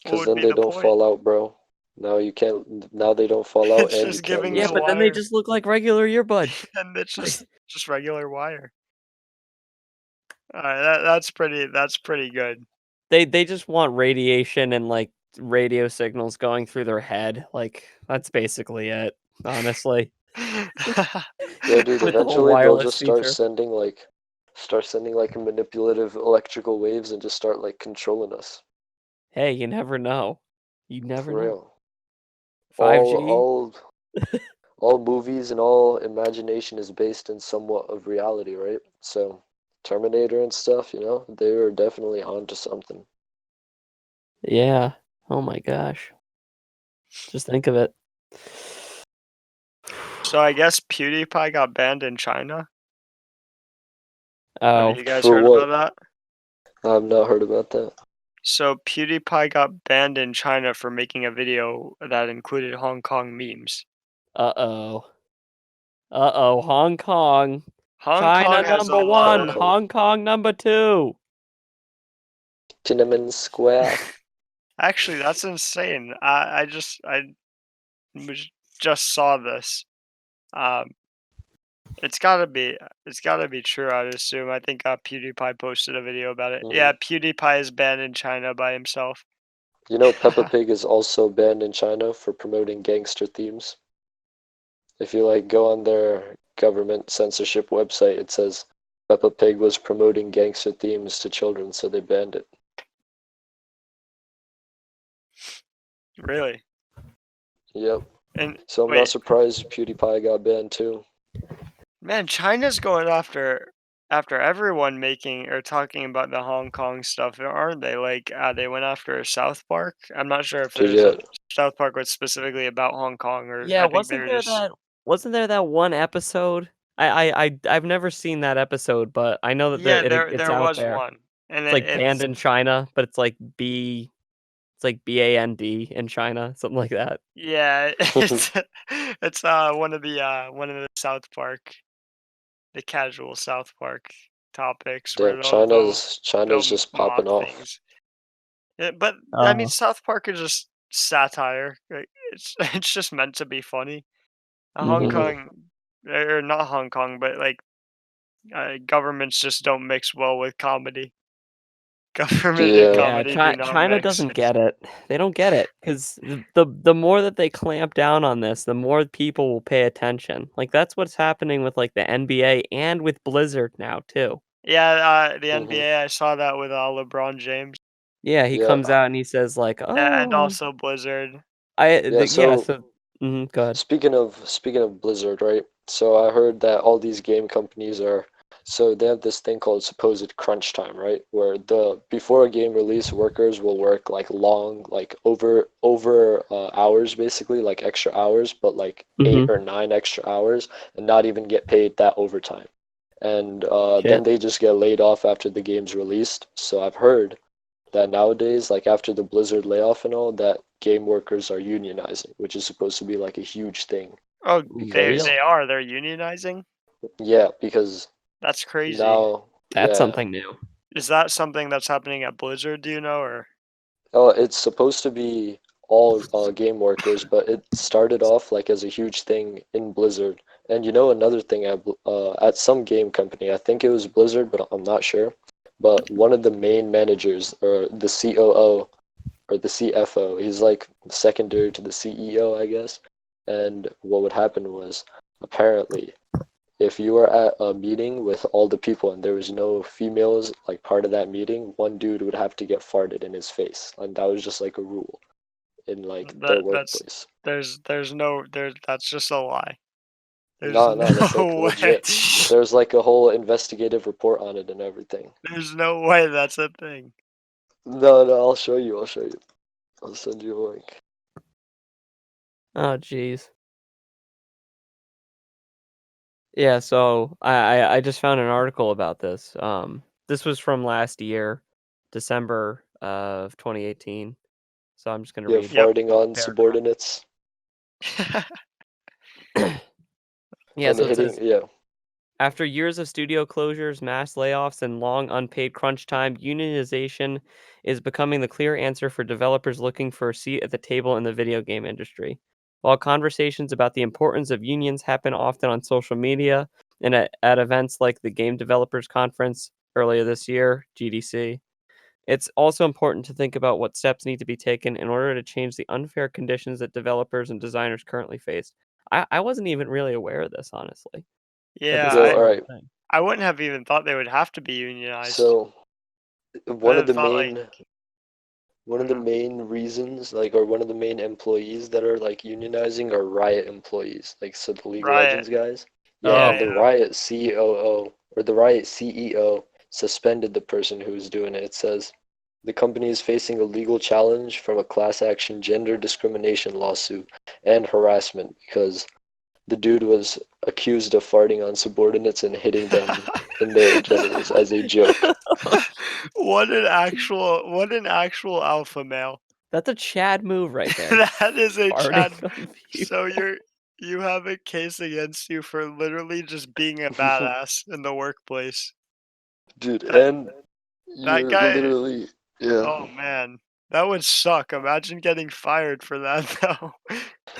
what because would then be they the don't point? fall out, bro. Now you can't. Now they don't fall out, It's and you just can't giving Yeah, lose you but them. then they wire, just look like regular earbuds. and it's Like, just regular wire. Alright, that's pretty good. they just want radiation and, like, radio signals going through their head, like, that's basically it, honestly. Yeah, dude. With the whole Eventually, they'll wireless just start feature. sending like manipulative electrical waves and just start like controlling us. Hey, you never know. You never For know. real. All 5G? all all movies and all imagination is based in somewhat of reality, right? So Terminator and stuff, they were definitely onto something. Yeah. Oh my gosh. Just think of it. So I guess PewDiePie got banned in China? Have Oh, you guys For heard about what? that? I've not heard about that. So PewDiePie got banned in China for making a video that included Hong Kong memes. uh-oh. Uh-oh, Hong Kong. Hong China Kong has a number lot Hong 1, of Kong. Hong Kong number 2. Tiananmen Square. actually, that's insane. I was just saw this. Um, it's gotta be true, I'd assume. I think, PewDiePie posted a video about it. Hmm. Yeah, PewDiePie is banned in China by himself. Peppa Pig is also banned in China for promoting gangster themes. If you go on their government censorship website, it says Peppa Pig was promoting gangster themes to children, so they banned it. Really? Yep. And So I'm not wait, surprised PewDiePie got banned too. man, China's going after everyone making or talking about the Hong Kong stuff, aren't they? Like, they went after South Park. I'm not sure if Dude, there's yeah, a South Park was specifically about Hong Kong, or Yeah, I think they were just wasn't there that one episode? I've never seen that episode, but I know that yeah, it's there out was there. one, and It's like banned it's in China, but it's like BAND in China, something like that. yeah, it's one of the South Park, the casual South Park topics where damn, they'll China's just popping mock off. things. Yeah, but I mean, Oh. South Park is just satire. It's it's just meant to be funny. Hong Mhm. Hmm. Kong, or not Hong Kong, but like governments just don't mix well with comedy. Government and Yeah, Yeah, comedy do not China mix. doesn't get it. They don't get it 'cause the more that they clamp down on this, the more people will pay attention. Like, that's what's happening with, like, the NBA and with Blizzard now too. Yeah, the hmm NBA. I saw that with LeBron James, Yeah, he yeah, comes out and he says like, and "Oh, also Blizzard. yeah. yeah, So so." Mhm, go ahead. speaking of Blizzard, right? So I heard that all these game companies so they have this thing called supposed crunch time, right? Where the before a game release, workers will work like long, like over hours, basically like extra hours, but like eight Mhm. or nine extra hours, and not even get paid that overtime. And then Shit. they just get laid off after the game's released. So I've heard that nowadays, like after the Blizzard layoff and all, that game workers are unionizing, which is supposed to be like a huge thing. Oh, Ooh, Because they're unionizing. yeah, because That's crazy. now that's yeah, something new. Is that something that's happening at Blizzard? Do you know, or it's supposed to be all game workers, but it started off like as a huge thing in Blizzard. And another thing at some game company, I think it was Blizzard, but I'm not sure. But one of the main managers, or the COO, or the CFO. He's like secondary to the CEO, I guess. And what would happen was, apparently, if you were at a meeting with all the people and there was no females like part of that meeting, one dude would have to get farted in his face, and that was just like a rule in like their that's workplace. there's no there. That's just a lie. There's No, that's like no way. legit. There's like a whole investigative report on it and everything. There's no way that's a thing. No, I'll show you. I'll send you a link. Oh, jeez. Yeah, so I just found an article about this. This was from last year, December of 2018. So I'm just gonna Yeah, read Yep. farting a on paragraph. subordinates Yeah, and so it hitting. says Yeah. after years of studio closures, mass layoffs, and long unpaid crunch time, unionization is becoming the clear answer for developers looking for a seat at the table in the video game industry. While conversations about the importance of unions happen often on social media and at events like the Game Developers Conference earlier this year, GDC, it's also important to think about what steps need to be taken in order to change the unfair conditions that developers and designers currently face. I wasn't even really aware of this, honestly, that Yeah, this Yo, is all still right. a thing. I wouldn't have even thought they would have to be unionized. So I'd one of have the thought like, main I one of don't the know. main reasons, like, or one of the main employees that are like unionizing are Riot employees, like so the League of Riot. Legends guys. Yeah, Yeah, Oh, and the yeah. Riot COO or the Riot CEO suspended the person who was doing it. It says the company is facing a legal challenge from a class action gender discrimination lawsuit and harassment because the dude was accused of farting on subordinates and hitting them in their genitals as a joke. What an actual alpha male. that's a Chad move right there. That is a Farting Chad. on So people. you have a case against you for literally just being a badass in the workplace. Dude, That and that you're guy. literally, yeah. Oh man, that would suck. Imagine getting fired for that though.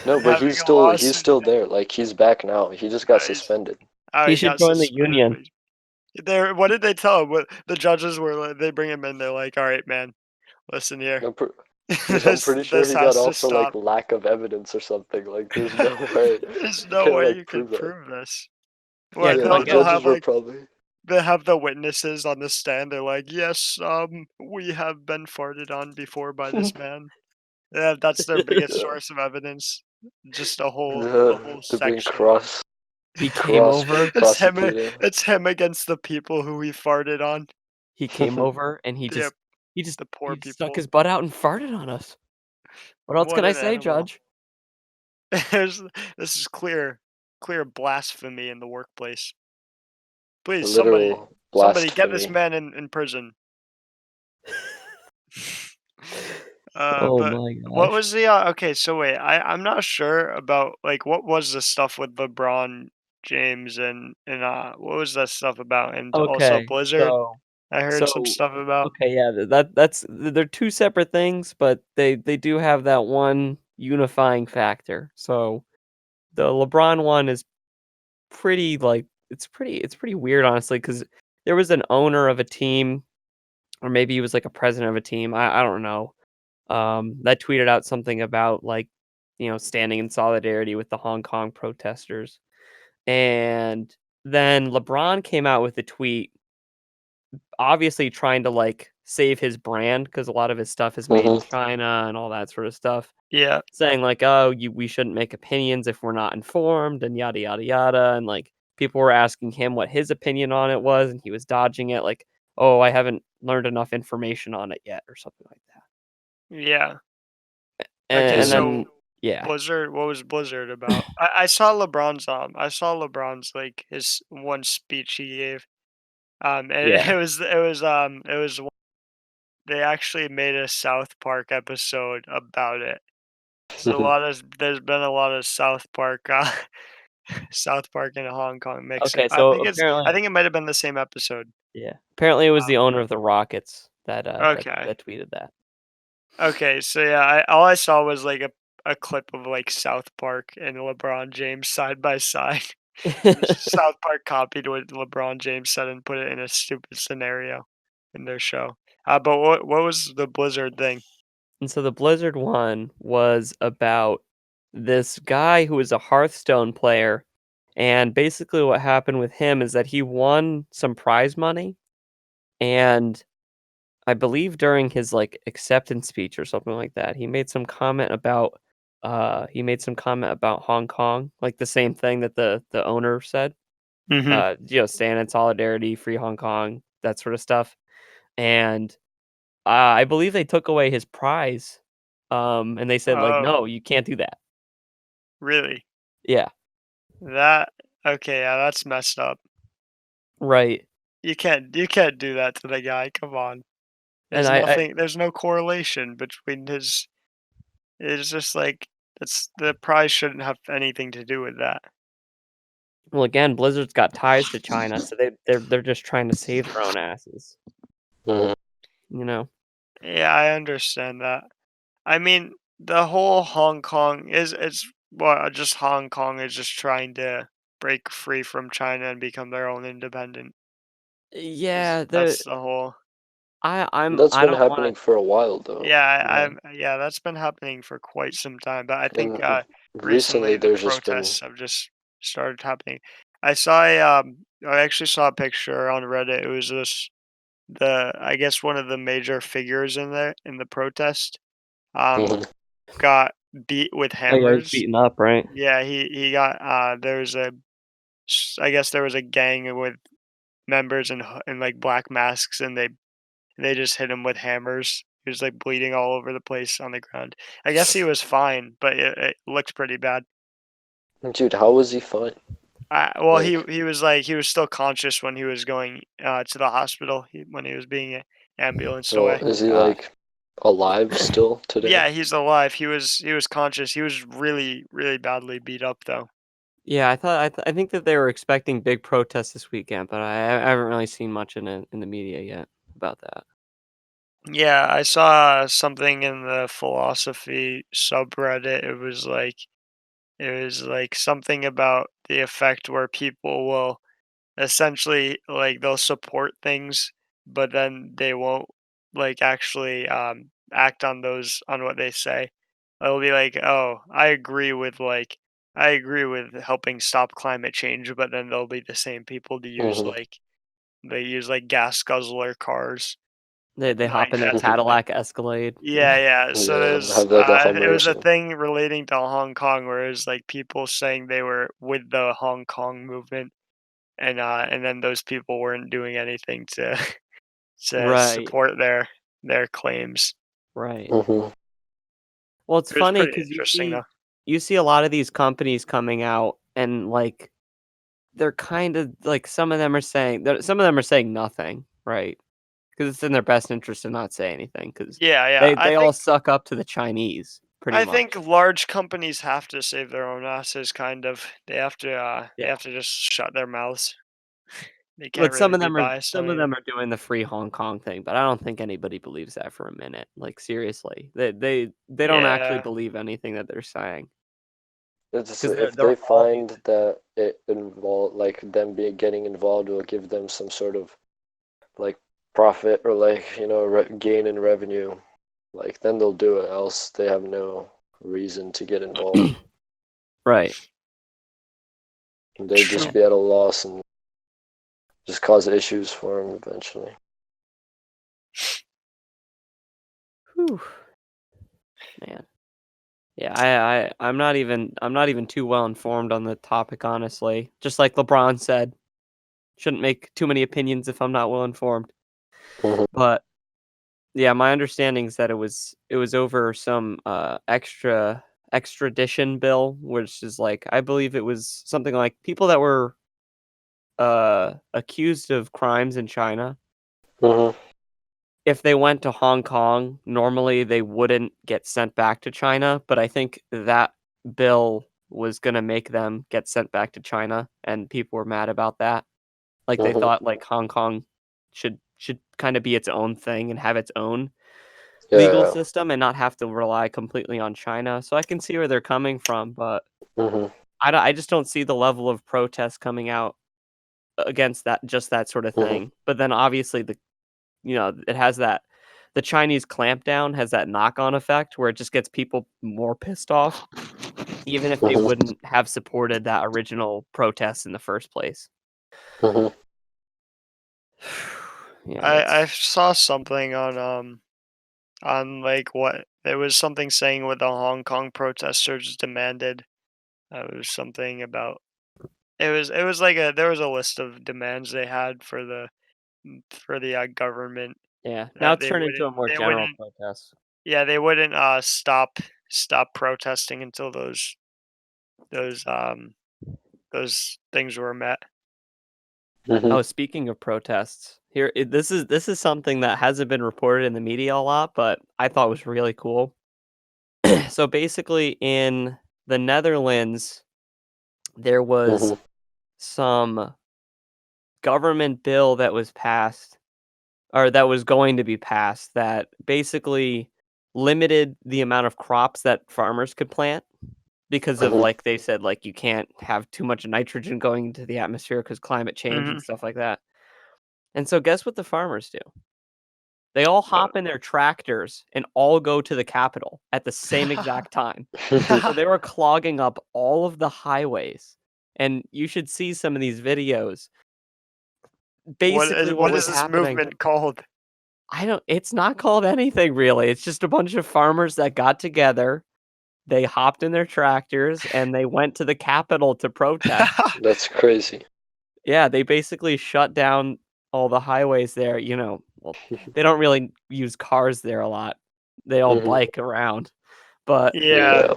No, but Having a he's lawsuit. still there. Like he's back now. He just got He's, suspended. He he should got join the suspended. union. But there, what did they tell him? What the judges were like? They bring him in. They're like, "All right, man, listen here. I'm, pr- dude, I'm this pretty sure this he got has to off for like stop. lack of evidence or something. Like there's no way. There's You no can't way like you could prove that. prove this. Yeah, What because Yeah, they'll the like, they'll judges have were like probably. they have the witnesses on the stand. They're like, yes, we have been farted on before by this man. Yeah, that's their biggest Yeah. source of evidence. Just a whole They're being section. he came cross over. It's him. prosecuting. It's him against the people who he farted on. He came over and The the poor he stuck people. his butt out and farted on us. What else What can I an say, animal. Judge? There's, this is clear blasphemy in the workplace. A Please, somebody, literal somebody get this blasphemy. man in prison. Oh But my what gosh. was the okay, so wait, I'm not sure about like what was the stuff with LeBron James and what was that stuff about? And also Okay, Blizzard, so I heard some so stuff about. okay, yeah, that's they're two separate things, but they do have that one unifying factor. So the LeBron one is pretty like it's pretty weird honestly because there was an owner of a team or maybe he was like a president of a team. I don't know. That tweeted out something about like standing in solidarity with the Hong Kong protesters, and then LeBron came out with a tweet obviously trying to like save his brand because a lot of his stuff is made in Mm-hmm. China and all that sort of stuff, Yeah, saying like, "Oh, we shouldn't make opinions if we're not informed," and yada yada yada, and like people were asking him what his opinion on it was, and he was dodging it like, "Oh, I haven't learned enough information on it yet," or something like that. yeah. Okay, And Mm-hmm. then so yeah, Blizzard, what was Blizzard about? I saw LeBron's his one speech he gave. And yeah. they actually made a South Park episode about it. So there's been a lot of South Park South Park and Hong Kong mixing. Okay, I so think apparently, I think it might have been the same episode. yeah, apparently it was the Um, owner of the Rockets that okay. tweeted that. Okay, so yeah, all I saw was like a clip of like South Park and LeBron James side by side. Just South Park copied what LeBron James said and put it in a stupid scenario in their show. But what was the Blizzard thing? And so the Blizzard one was about this guy who was a Hearthstone player, and basically what happened with him is that he won some prize money, and I believe during his like acceptance speech or something like that, he made some comment about he made some comment about Hong Kong, like the same thing that the owner said. Mhm. Stand in solidarity, free Hong Kong, that sort of stuff. And I believe they took away his prize, and they said like, Oh, "No, you can't do that." really? Yeah, That okay, yeah, that's messed up. right. You can't do that to the guy, come on. And I There's no correlation between his it's just like it's the prize shouldn't have anything to do with that. well, again, Blizzard's got ties to China, so they're just trying to save their own asses, Mhm. you know? Yeah, I understand that. I mean, the whole Hong Kong is it's well, just Hong Kong is just trying to break free from China and become their own independent. Yeah, That's the whole That's I been don't wanna happening for a while, though. yeah, You know, yeah, that's been happening for quite some time, but I think and recently recently the there's just been. protests have just started happening. I actually saw a picture on Reddit. It was this the I guess one of the major figures in there in the protest um Mhm. got beat with Oh, yeah, he's hammers. beaten up, right? Yeah, he got I guess there was a gang with members in like black masks and they just hit him with hammers. He was like bleeding all over the place on the ground. I guess he was fine, but it looked pretty bad. Dude, how was he fine? Well, Like, he was still conscious when he was going to the hospital when he was being ambulanced well, away. Oh is he god. like alive still today? Yeah, he's alive. He was conscious. He was really badly beat up though. Yeah, I think that they were expecting big protests this weekend, but I haven't really seen much in the media yet about that. Yeah, I saw something in the philosophy subreddit. It was like something about the effect where people will essentially like they'll support things, but then they won't like actually act on those on what they say. They'll be like, "Oh, I agree with helping stop climate change," but then they'll be the same people to use Hmm. they use like gas guzzler cars, They hop like in their that type of thing. Cadillac Escalade. Yeah. Yeah, yeah. So Yeah, have like a it Hummer or was a something. thing relating to Hong Kong where it was like people saying they were with the Hong Kong movement and then those people weren't doing anything to to Right, support their claims. right. Hmm. Well, it's It was funny pretty because interesting though. you see a lot of these companies coming out and, like, they're kinda like, some of them are saying nothing, right? Because it's in their best interest to not say anything because Yeah, yeah. they all suck up to the Chinese pretty I think much. large companies have to save their own asses kind of. They Yeah. have to just shut their mouths. They can't Like, really be biased on some of anything. them are doing the free Hong Kong thing, but I don't think anybody believes that for a minute, like, seriously. They don't actually Yeah. believe anything that they're saying It's just, because if they're they all find using that it involve like them being getting involved will give them some sort of like profit or like gain in revenue, like then they'll do it. Else they have no reason to get involved. Right. They'd True. just be at a loss and just cause issues for them eventually. Whew, man. Yeah, I'm not even too well informed on the topic, honestly. Just like LeBron said, shouldn't make too many opinions if I'm not well informed. Hmm. But yeah, my understanding is that it was over some extradition bill, which is like I believe it was something like people that were accused of crimes in China. Hmm. If they went to Hong Kong, normally they wouldn't get sent back to China, but I think that bill was gonna make them get sent back to China, and people were mad about that. Like, they Hmm. thought, like, Hong Kong should kinda be its own thing and have its own legal Yeah. system and not have to rely completely on China, so I can see where they're coming from, but Hmm. I just don't see the level of protest coming out against that just that sorta Hmm. thing, but then obviously it has that the Chinese clampdown has that knock-on effect where it just gets people more pissed off, even if they Hmm. wouldn't have supported that original protest in the first place. Hmm. Yeah, I it's saw something on like what There was something saying what the Hong Kong protesters demanded. It was something about it was like a there was a list of demands they had for the government Yeah, now that it's turned into a more they general wouldn't protest. yeah they wouldn't stop protesting until those um those things were met. Hmm. Oh, speaking of protests, this is something that hasn't been reported in the media a lot, but I thought was really cool. So basically, in the Netherlands, there was Hmm. some government bill that was passed, or that was going to be passed, that basically limited the amount of crops that farmers could plant because of, Hmm. like, they said, like, you can't have too much nitrogen going into the atmosphere because climate change and Hmm. stuff like that. And so guess what the farmers do? They all hop in their tractors and all go to the capital at the same exact time. So they were clogging up all of the highways, and you should see some of these videos. Basically, what what was is this happening, movement called? I don't it's not called anything really, it's just a bunch of farmers that got together, they hopped in their tractors, and they went to the capital to protest. That's crazy. Yeah, they basically shut down all the highways there, well, they don't really use cars there a lot. They all Hmm. bike around, but Yeah. Yeah.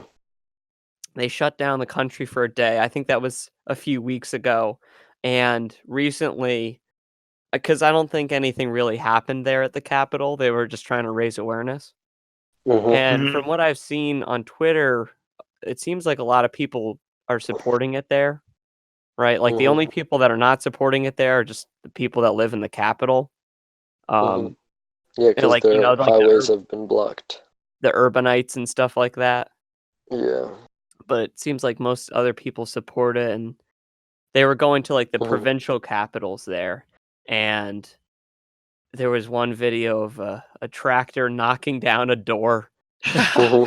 they shut down the country for a day. I think that was a few weeks ago, and recently, because I don't think anything really happened there at the Capitol, they were just trying to raise awareness, Hmm. and Hmm. from what I've seen on Twitter, it seems like a lot of people are supporting it there, right? Like, the Hmm. only people that are not supporting it there are just the people that live in the Capitol, Hmm. um, Yeah, and, because like, their like, highways have been blocked. the urbanites and stuff like that, Yeah. but it seems like most other people support it, and they were going to, like, the Hmm. provincial capitals there, and there was one video of a tractor knocking down a door Hmm.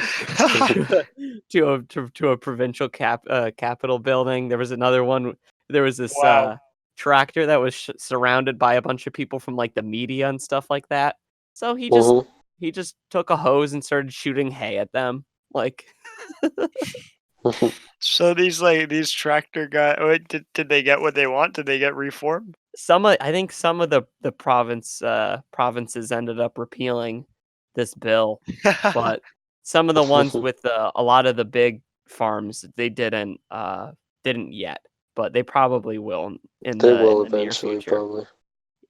to a provincial capital building. There was another one. There was this Wow. tractor that was surrounded by a bunch of people from, like, the media and stuff like that. So Hmm. he just took a hose and started shooting hay at them. Like, So these tractor guys, wait, did they get what they want? Did they get reformed? I think some of the provinces ended up repealing this bill, but some of the ones with a lot of the big farms, they didn't yet, but they probably will They in will the near eventually, future. probably.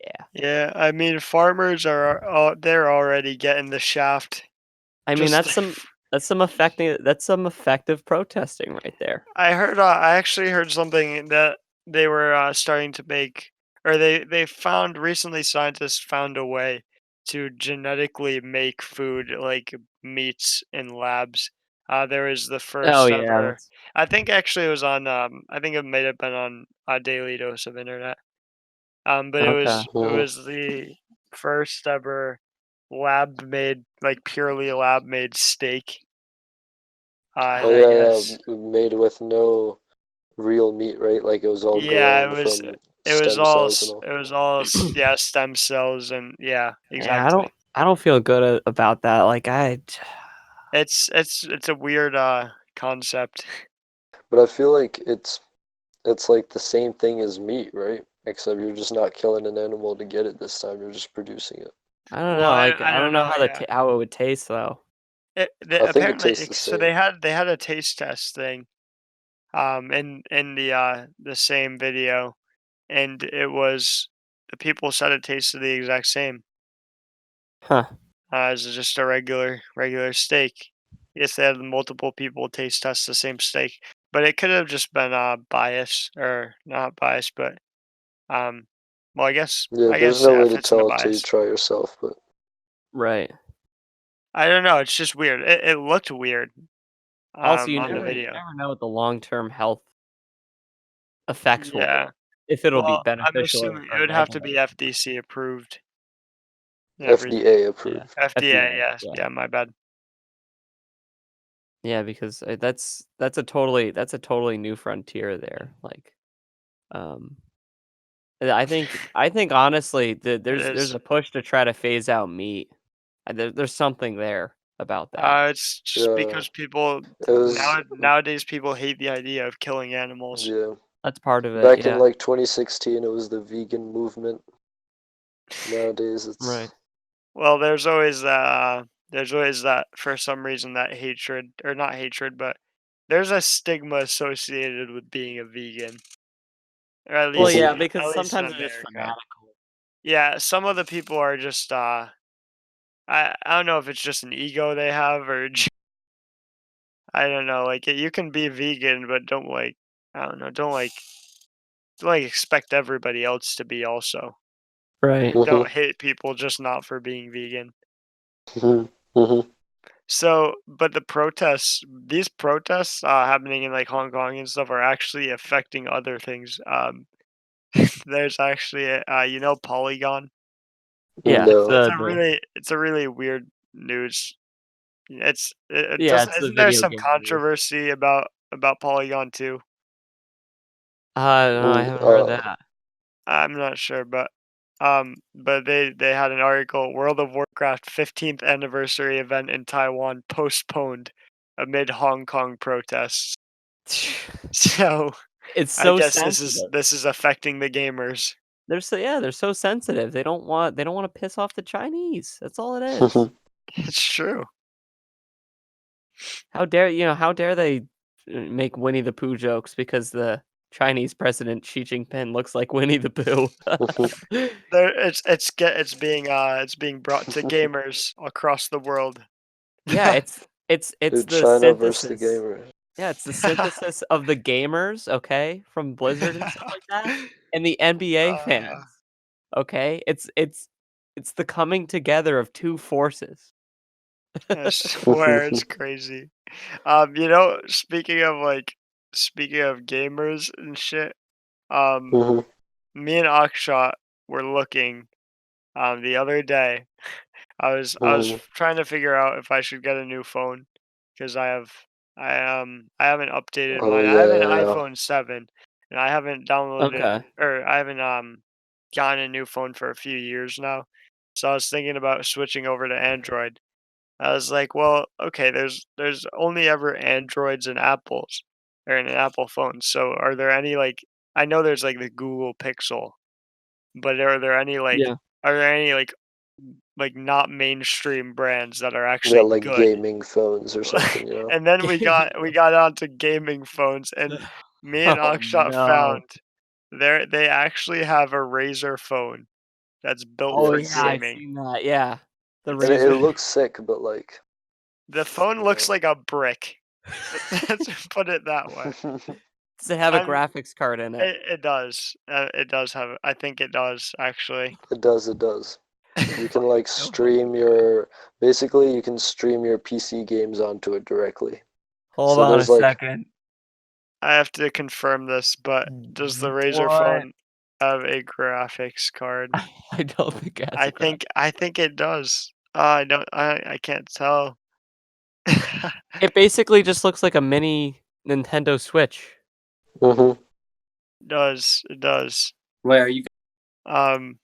Yeah. Yeah, I mean, farmers they're already getting the shaft. I mean, Just that's some effective protesting right there. I actually heard something that they were starting to make, or they found recently scientists found a way to genetically make food like meats in labs. There was the Oh, first yeah, ever. that's I think actually it was on. I think it might have been on a daily dose of internet. But okay. it Hmm. was the first ever lab made, like purely lab made steak. Oh And I yeah, guess yeah, made with no real meat, right? Like it was all yeah, grown from it was all yeah, stem cells and yeah, Yeah, exactly. I don't feel good about that. Like, It's a weird concept. But I feel like it's like the same thing as meat, right? Except you're just not killing an animal to get it this time. You're just producing it. I don't Well, know. Like, I I don't don't know know. how Yeah, how it would taste though. I think it apparently tastes the so same. they had a taste test thing in the same video, and it was the people said it tasted the exact same Huh. as just a regular steak. Yes, they had multiple people taste test the same steak, but it could have just been bias or not bias, but um, well, Yeah, I there's guess no yeah, way it to fits into tell until you bias. try yourself, but Right. I don't know. It's just weird. It looked weird Also, on the you video. never know what the long-term health effects will be. Yeah. If it'll be Well, I'm beneficial assuming it or would have to negative. be FDC approved and everything. FDA Yeah. approved. FDA, FDA. yes. Yeah. Yeah, my bad. Yeah, because that's a totally new frontier there. Like, um, I think honestly, It there's is. a push to try to phase out meat. There's something there. about that. It's just Yeah, because people it was. nowadays people hate the idea of killing animals. Yeah, That's part of it, back in yeah. like 2016, it was the vegan movement. Nowadays, Right. it's. Well, there's always that for some reason that hatred or not hatred, but there's a stigma associated with being a vegan, or Well, yeah, at because least in sometimes they're just America. fanatical. Yeah, some of the people are just I don't know if it's just an ego they have or I don't know. Like you can be vegan, but don't like I don't know. Don't like expect everybody else to be also. Right. And Mhm, don't hate people just not for being vegan. mhm, mhm, So, but these protests happening in like Hong Kong and stuff are actually affecting other things. There's actually you know, Polygon. Yeah, it's no. It's a really weird news. It yeah, doesn't it's the isn't there video some game news. controversy about Polygon too? No, I Mm, haven't heard that. I'm not sure, but they had an article, World of Warcraft 15th anniversary event in Taiwan postponed amid Hong Kong protests. So, It's I so guess sensitive. this is affecting the gamers. They're so sensitive. They don't wanna piss off the Chinese. That's all it is. It's true. How dare they make Winnie the Pooh jokes because the Chinese president Xi Jinping looks like Winnie the Pooh. There it's being brought to gamers across the world. Yeah, it's Dude, the China versus the synthesis. gamers. Yeah, it's the synthesis of the gamers, okay, from Blizzard and stuff like that, and the NBA Uh, fans, okay? It's the coming together of 2 forces. I swear it's crazy. You know, speaking of gamers and shit, um, Mhm, me and Akshat were looking the other day. I was mhm. trying to figure out if I should get a new phone because I haven't updated Oh mine. I have an yeah, yeah. iPhone 7 and I haven't downloaded Okay. or I haven't gotten a new phone for a few years now. So I was thinking about switching over to Android. I was like, well, okay, there's only ever Androids and Apples or in an Apple phone. So are there any like I know there's like the Google Pixel, but Yeah. are there any like not mainstream brands that are Yeah, actually like good? gaming phones or something, you know? And then we got onto gaming phones and me and Oh, Akshat no. found they actually have a Razer phone that's built Oh, for Yeah, yeah, I've gaming. seen that, yeah. The It's and it Razer. looks sick, but like, the phone you looks know. like a brick. Let's put it that way. Does it have a I'm graphics card in it? it does. It does have I think it does actually. It does, it does. You can like So fucking stream funny. basically you can stream your PC games onto it directly. Hold So on a there's like, second. I have to confirm this, but does the Razer What? phone have a graphics card? I don't think it has a graphics. I think it does. I can't tell. It basically just looks like a mini Nintendo Switch. hmm It does. Where you Um,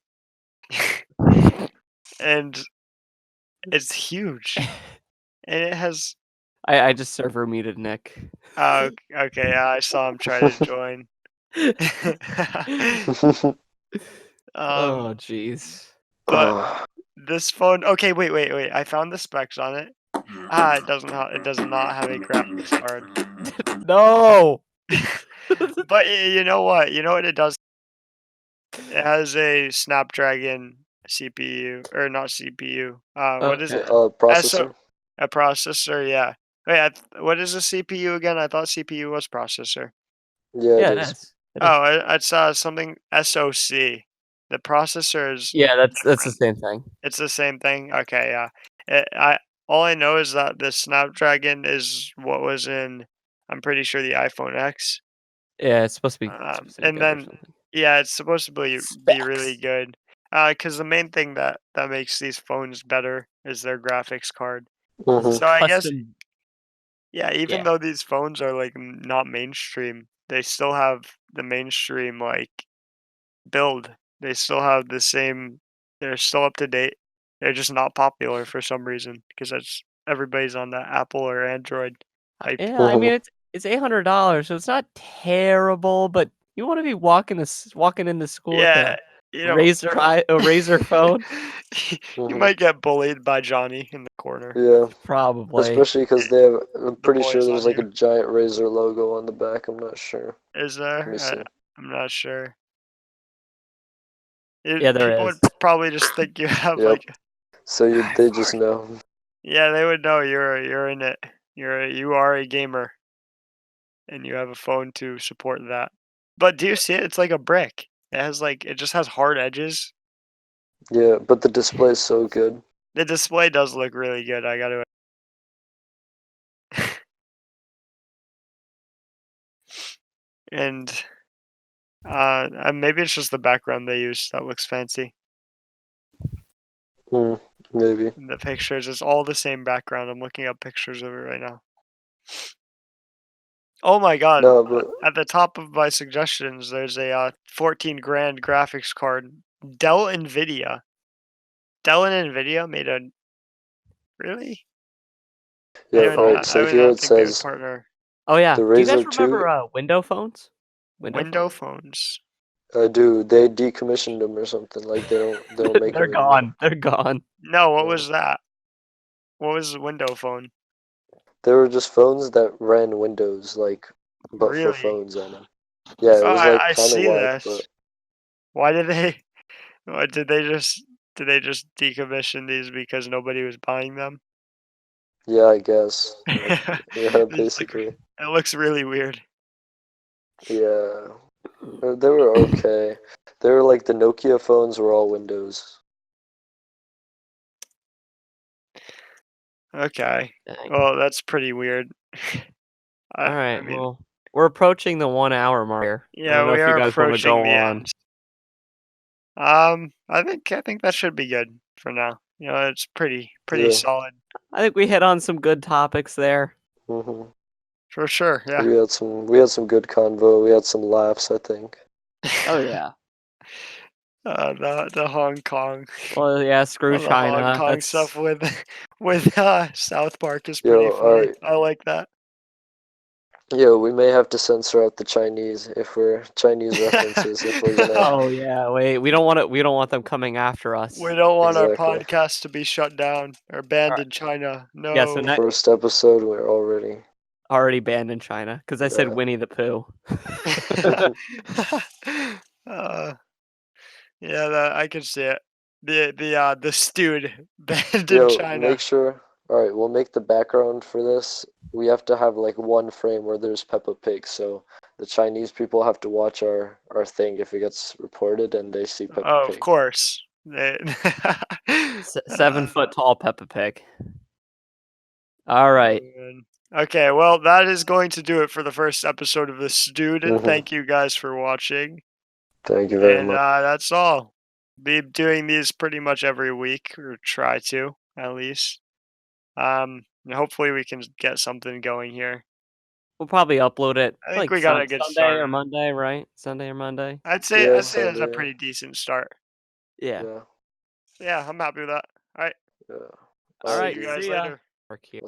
and it's huge, and it has. I just server muted Nick. Okay, yeah, I saw him try to join. um, Oh, jeez. but this phone. Okay, wait. I found the specs on it. It does not have a graphics card. No! But you know what? You know what it does? It has a Snapdragon CPU or not CPU. What is it? Okay. SO Processor. a processor, yeah. Wait, what is a CPU again? I thought CPU was processor. Yeah, it Yeah, it is. is. It is. Oh, it's something SoC. The processor is Yeah, that's the different. same thing. It's the same thing. Okay, yeah. I all I know is that the Snapdragon is what was in. I'm pretty sure the iPhone X. Yeah, it's supposed to be And good or then something. yeah, it's supposed to be really Specs. good. Because the main thing that makes these phones better is their graphics card. Because it's hmm So I guess custom. yeah, even Yeah. though these phones are like not mainstream, they still have the mainstream like build. They still have the same. They're still up to date. They're just not popular for some reason because that's everybody's on that Apple or Android hype. Yeah, I mean it's $800, so it's not terrible, but you want to be walking into school with Yeah, you know, A Razer phone? you Mhm. might get bullied by Johnny in the corner. Yeah, Probably. especially because they have. I'm The pretty sure boys on there's like a you. giant Razer logo on the back. I'm not sure. Is Let me there? see. I'm not sure. Yeah, there People is. would probably just think you have Yep. like So an they just iPhone. know. Yeah, they would know you're in it. You are a gamer and you have a phone to support that. But do you see it? It's like a brick. It just has hard edges. Yeah, but the display is so good. The display does look really good. I gotta. And maybe it's just the background they use that looks fancy. Hmm, maybe. In the pictures, it's all the same background. I'm looking up pictures of it right now. Oh my god! No, but At the top of my suggestions, there's a 14 grand graphics card. Dell Nvidia. Dell and Nvidia made a really. yeah. All right. I So would here not it think they would says partner. Oh yeah. the Do you guys Razer remember 2. window phones? Window Window phones? phones. Do they decommissioned them or something? Like they don't make They're them anymore. gone. They're gone. No, what Yeah. was that? What was the window phone? They were just phones that ran Windows, like, but for Really? phones. I mean, yeah, it Oh, was like I kind of see whack, but this. Why did they? What, did they just decommission these because nobody was buying them? yeah, I guess. Like, yeah, It's like basically, it looks really weird. yeah. They were okay. They were like the Nokia phones were all Windows. Okay. Dang. Well, that's pretty weird. All I right. mean, Well, we're approaching the 1 hour mark here. I don't yeah, know we if you are guys want to approaching go the on. end. I think that should be good for now. You know, it's pretty Yeah. solid I think we hit on some good topics there. Hmm. for sure. Yeah. We had some good convo. We had some laughs, I think. Oh yeah. The Hong Kong, Well, yeah. Screw all the Hong China. Kong That's stuff with South Park is pretty Yo, funny. alright. I like that. Yo, we may have to censor out the Chinese if we're Chinese references if we're gonna Oh yeah. Wait. We don't want it. We don't want them coming after us. We don't want our exactly. podcast to be shut down or All banned right. in China. Yeah. So No. First episode we're already. already banned in China because I said Yeah. Winnie the Pooh. uh, yeah, I can see it. The Stuud banned in Yo, make China. sure. Alright, we'll make the background for this. We have to have like one frame where there's Peppa Pig, so the Chinese people have to watch our thing if it gets reported and they see Peppa Oh, of Pig. course. 7 foot tall Peppa Pig. All right. Man. Okay, well, that is going to do it for the first episode of the Student. Hmm. Thank you guys for watching. Thank you very And much. that's all. Be doing these pretty much every week, or try to, at least. And hopefully we can get something going here. We'll probably upload it I think like we got a good Sunday start. or Monday, right? Sunday or Monday. Yeah, I'd say that's a Sunday. pretty decent start. Yeah. Yeah. Yeah, I'm happy with that. All right. Yeah. All See right. Alright, you dude. guys See ya. later. Work here.